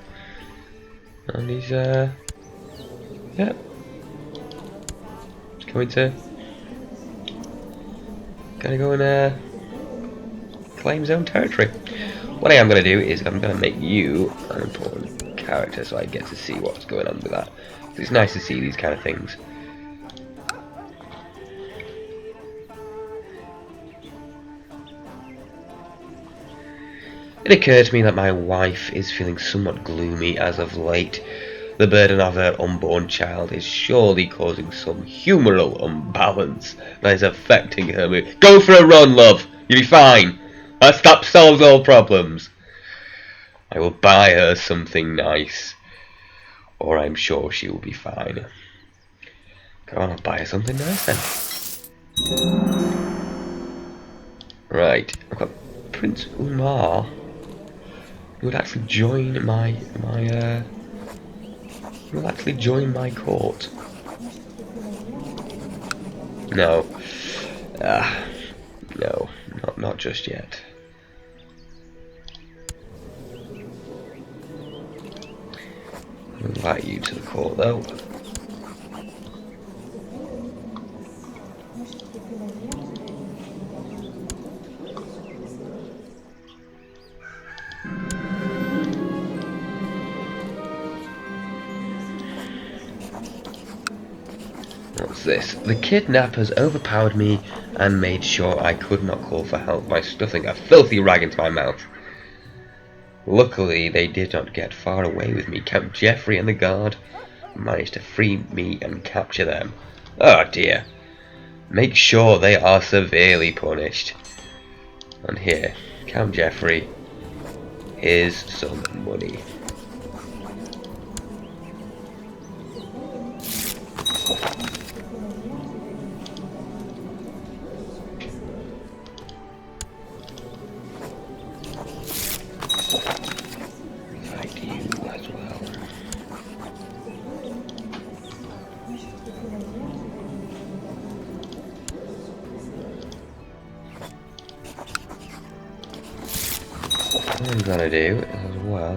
And he's yeah. He's gonna go and claim his own territory. What I am gonna do is I'm gonna make you an important character so I get to see what's going on with that. It's nice to see these kind of things. It occurred to me that my wife is feeling somewhat gloomy as of late. The burden of her unborn child is surely causing some humoral imbalance that is affecting her mood. Go for a run, love! You'll be fine! That solves all problems! I will buy her something nice, or I'm sure she will be fine. Go on, I'll buy her something nice then. Right, I've got Prince Umar. He would actually join he will actually join my court. No. No, not just yet. I'll invite you to the court though. What's this? The kidnappers overpowered me and made sure I could not call for help by stuffing a filthy rag into my mouth. Luckily, they did not get far away with me. Count Geoffrey and the guard managed to free me and capture them. Oh dear. Make sure they are severely punished. And here, Count Geoffrey, here's some money. What I'm gonna do as well,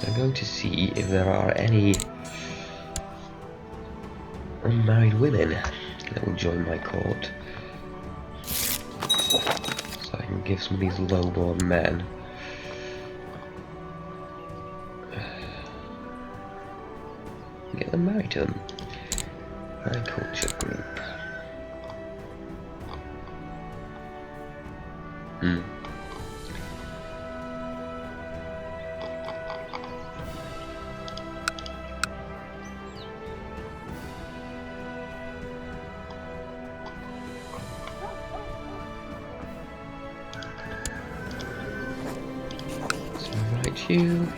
I'm going to see if there are any unmarried women that will join my court, so I can give some of these low-born men get them married to them. My culture group. You.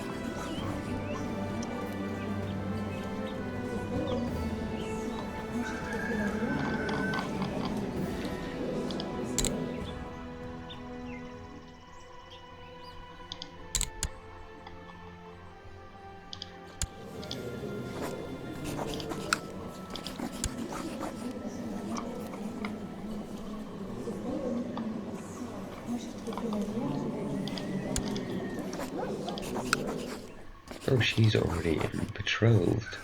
Oh, she's already betrothed.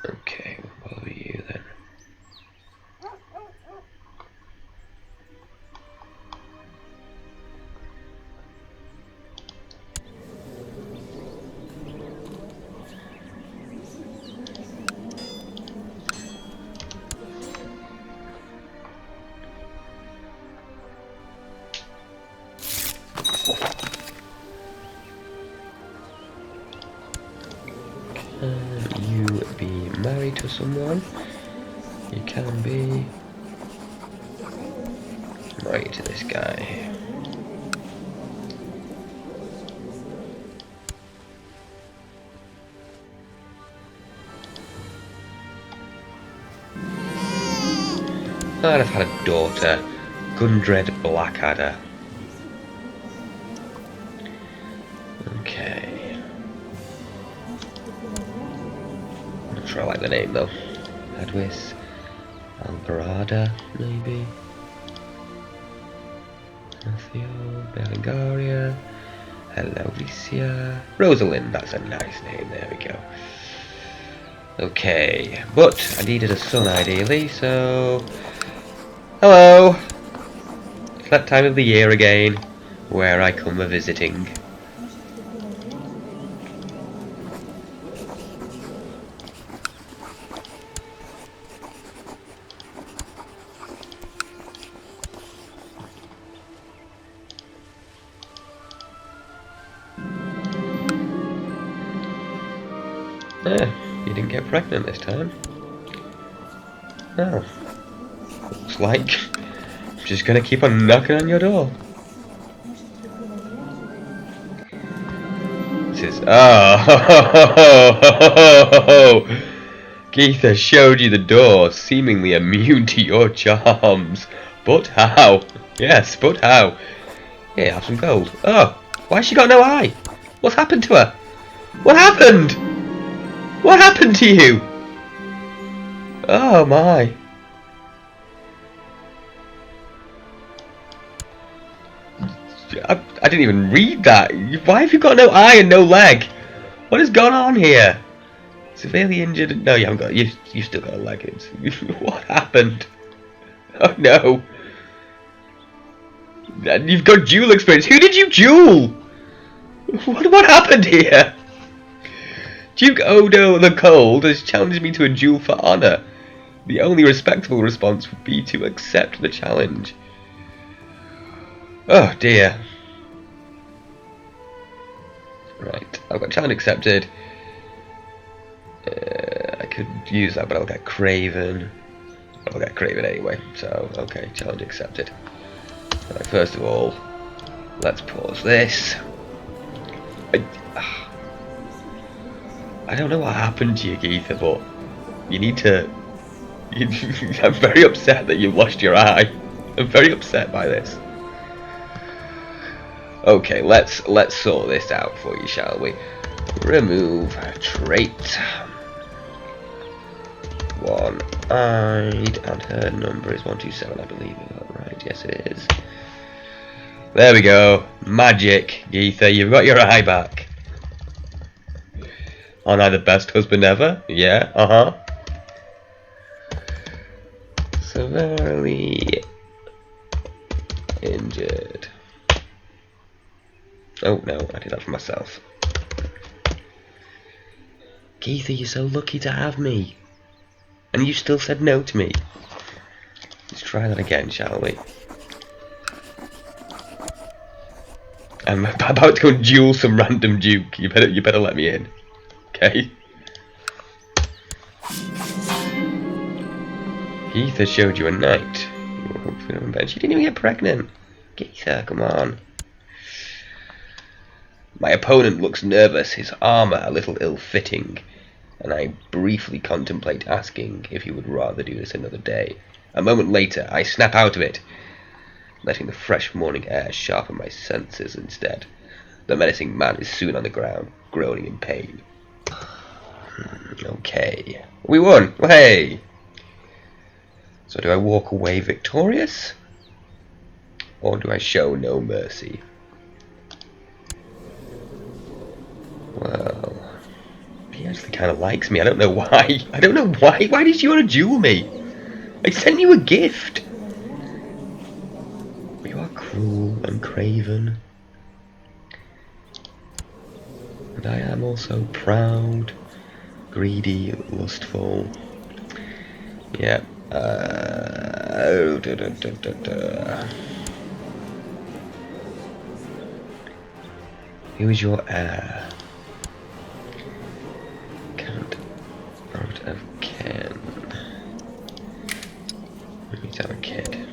Okay, what are you then? You be married to someone? You can be married to this guy. And I've had a daughter, Edmund Blackadder. Okay. Not sure I like the name though. Adwis, Alvarada, maybe. Matthew, Berengaria, Helvetia, Rosalind. That's a nice name. There we go. Okay, but I needed a son ideally, so hello. It's that time of the year again, where I come a visiting. You didn't get pregnant this time. Oh. Looks like I'm just gonna keep on knocking on your door. This is... Oh! Geetha showed you the door, seemingly immune to your charms. But how? Yes, but how? Here, have some gold. Oh! Why's she got no eye? What's happened to her? What happened? What happened to you? Oh my. I didn't even read that. Why have you got no eye and no leg? What has gone on here? Severely injured? No, you haven't got. You still got a leg. What happened? Oh no. And you've got duel experience. Who did you duel? What happened here? Duke Odo the Cold has challenged me to a duel for honour. The only respectable response would be to accept the challenge. Oh dear. Right, I've got challenge accepted. I could use that, but I'll get Craven. I'll get Craven anyway, so okay, challenge accepted. Right, first of all, let's pause this. I don't know what happened to you, Geetha, but you need to... I'm very upset that you've lost your eye. I'm very upset by this. Okay, let's sort this out for you, shall we? Remove trait. One-eyed, and her number is 127, I believe. Is that right? Yes, it is. There we go. Magic, Geetha. You've got your eye back. Aren't I the best husband ever? Yeah, Severely injured. Oh no, I did that for myself. Geetha, you're so lucky to have me. And you still said no to me. Let's try that again, shall we? I'm about to go and duel some random duke. You better let me in. Okay. Geetha showed you a knight. She didn't even get pregnant. Geetha, come on. My opponent looks nervous, his armour a little ill-fitting, and I briefly contemplate asking if he would rather do this another day. A moment later, I snap out of it, letting the fresh morning air sharpen my senses instead. The menacing man is soon on the ground, groaning in pain. Okay. We won! Hey! So do I walk away victorious? Or do I show no mercy? Well, he actually kind of likes me. I don't know why. I don't know why. Why did you want to duel me? I sent you a gift. You are cruel and craven. And I am also proud, greedy, lustful. Yeah. Who is your heir? Count out of Ken. We need to have a kid.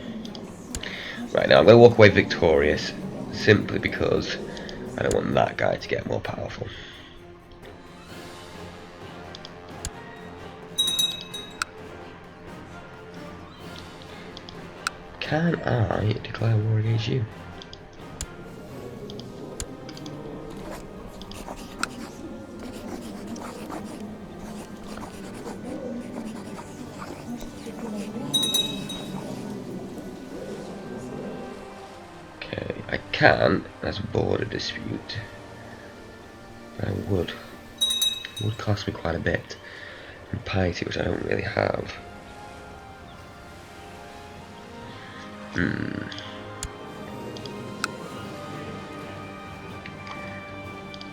Right, now I'm going to walk away victorious, simply because I don't want that guy to get more powerful. Can I declare war against you? I can, as a border dispute, but it would cost me quite a bit in piety, which I don't really have.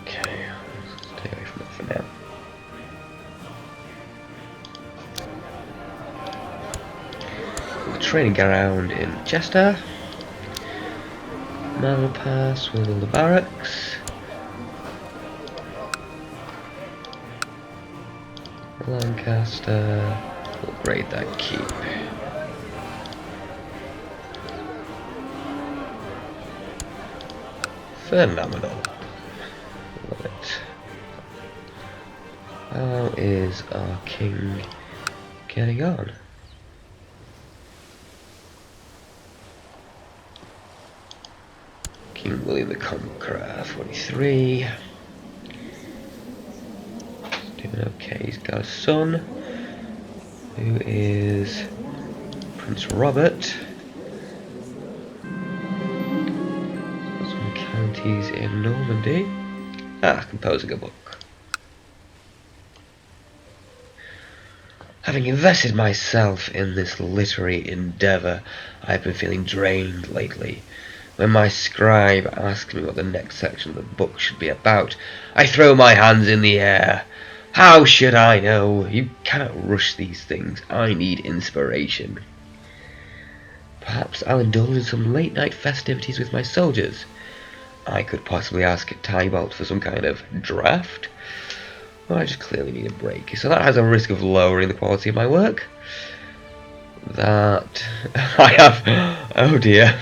Okay, let's stay away from it for now. We're training ground in Chester. Manor Pass with all the barracks. Lancaster, upgrade that keep. Phenomenal. Love it. How is our king getting on? King William the Conqueror, 43. Doing okay. He's got a son who is Prince Robert. Got some counties in Normandy. Composing a book. Having invested myself in this literary endeavour, I've been feeling drained lately. When my scribe asks me what the next section of the book should be about, I throw my hands in the air. How should I know? You cannot rush these things. I need inspiration. Perhaps I'll indulge in some late-night festivities with my soldiers. I could possibly ask Tybalt for some kind of draft. Well, I just clearly need a break. So that has a risk of lowering the quality of my work. That I have... Oh dear.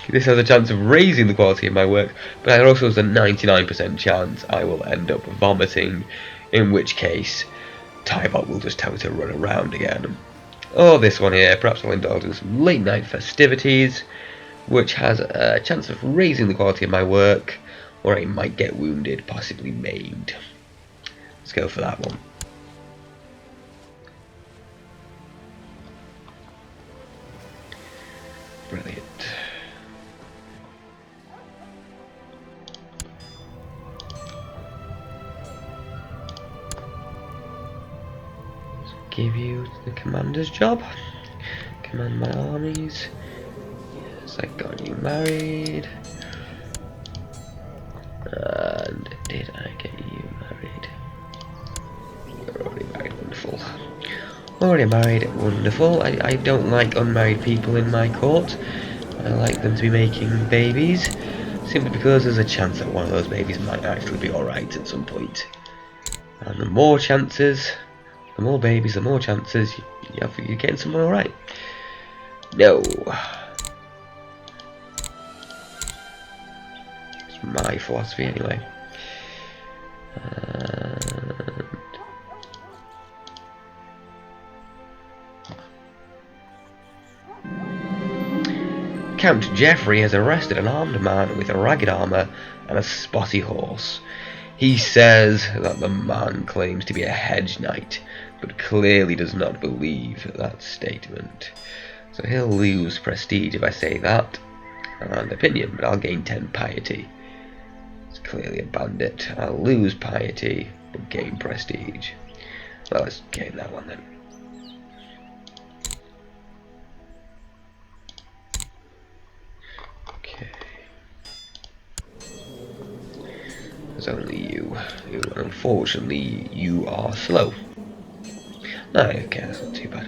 This has a chance of raising the quality of my work, but there also has a 99% chance I will end up vomiting, in which case Tybalt will just tell me to run around again. Or this one here, perhaps I'll indulge in some late night festivities, which has a chance of raising the quality of my work, or I might get wounded, possibly maimed. Let's go for that one. Brilliant. Give you the commander's job. Command my armies. Yes, I got you married. And did I get you married? You're already married, wonderful. Already married, wonderful. I don't like unmarried people in my court. I like them to be making babies, simply because there's a chance that one of those babies might actually be alright at some point. And the more chances, the more babies, the more chances you're getting someone alright. No. It's my philosophy anyway. And Count Geoffrey has arrested an armed man with ragged armour and a spotty horse. He says that the man claims to be a hedge knight, but clearly does not believe that statement. So he'll lose prestige if I say that, and opinion, but I'll gain 10 piety. It's clearly a bandit. I'll lose piety, but gain prestige. Well, let's gain that one then. Okay. There's only you. Unfortunately, you are slow. No, okay, that's not too bad.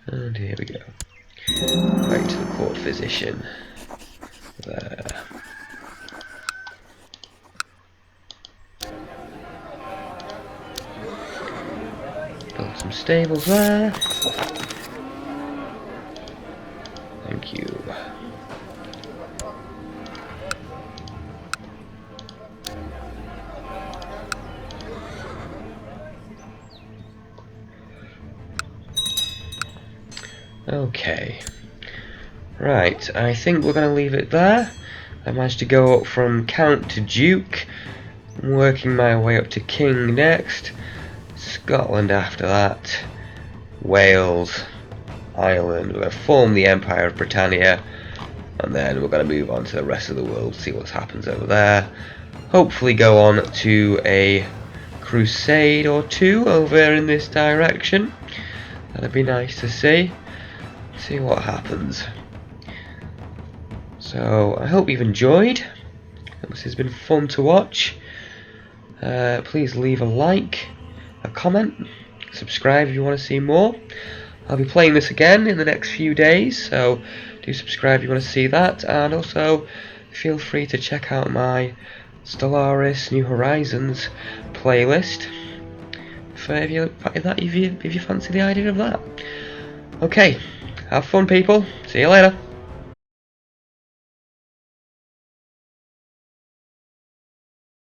And here we go. Right to the court physician. There. Build some stables there. Thank you. Okay. Right, I think we're going to leave it there. I managed to go up from Count to Duke. I'm working my way up to King next. Scotland after that. Wales, Ireland. We're going to form the Empire of Britannia, and then we're going to move on to the rest of the world, see what happens over there. Hopefully go on to a crusade or two over in this direction. That'd be nice to see what happens. So I hope you've enjoyed. This has been fun to watch. Please leave a like, a comment, subscribe if you want to see more. I'll be playing this again in the next few days, so do subscribe if you want to see that, and also feel free to check out my Stellaris New Horizons playlist if you fancy the idea of that. Okay, have fun people, see you later.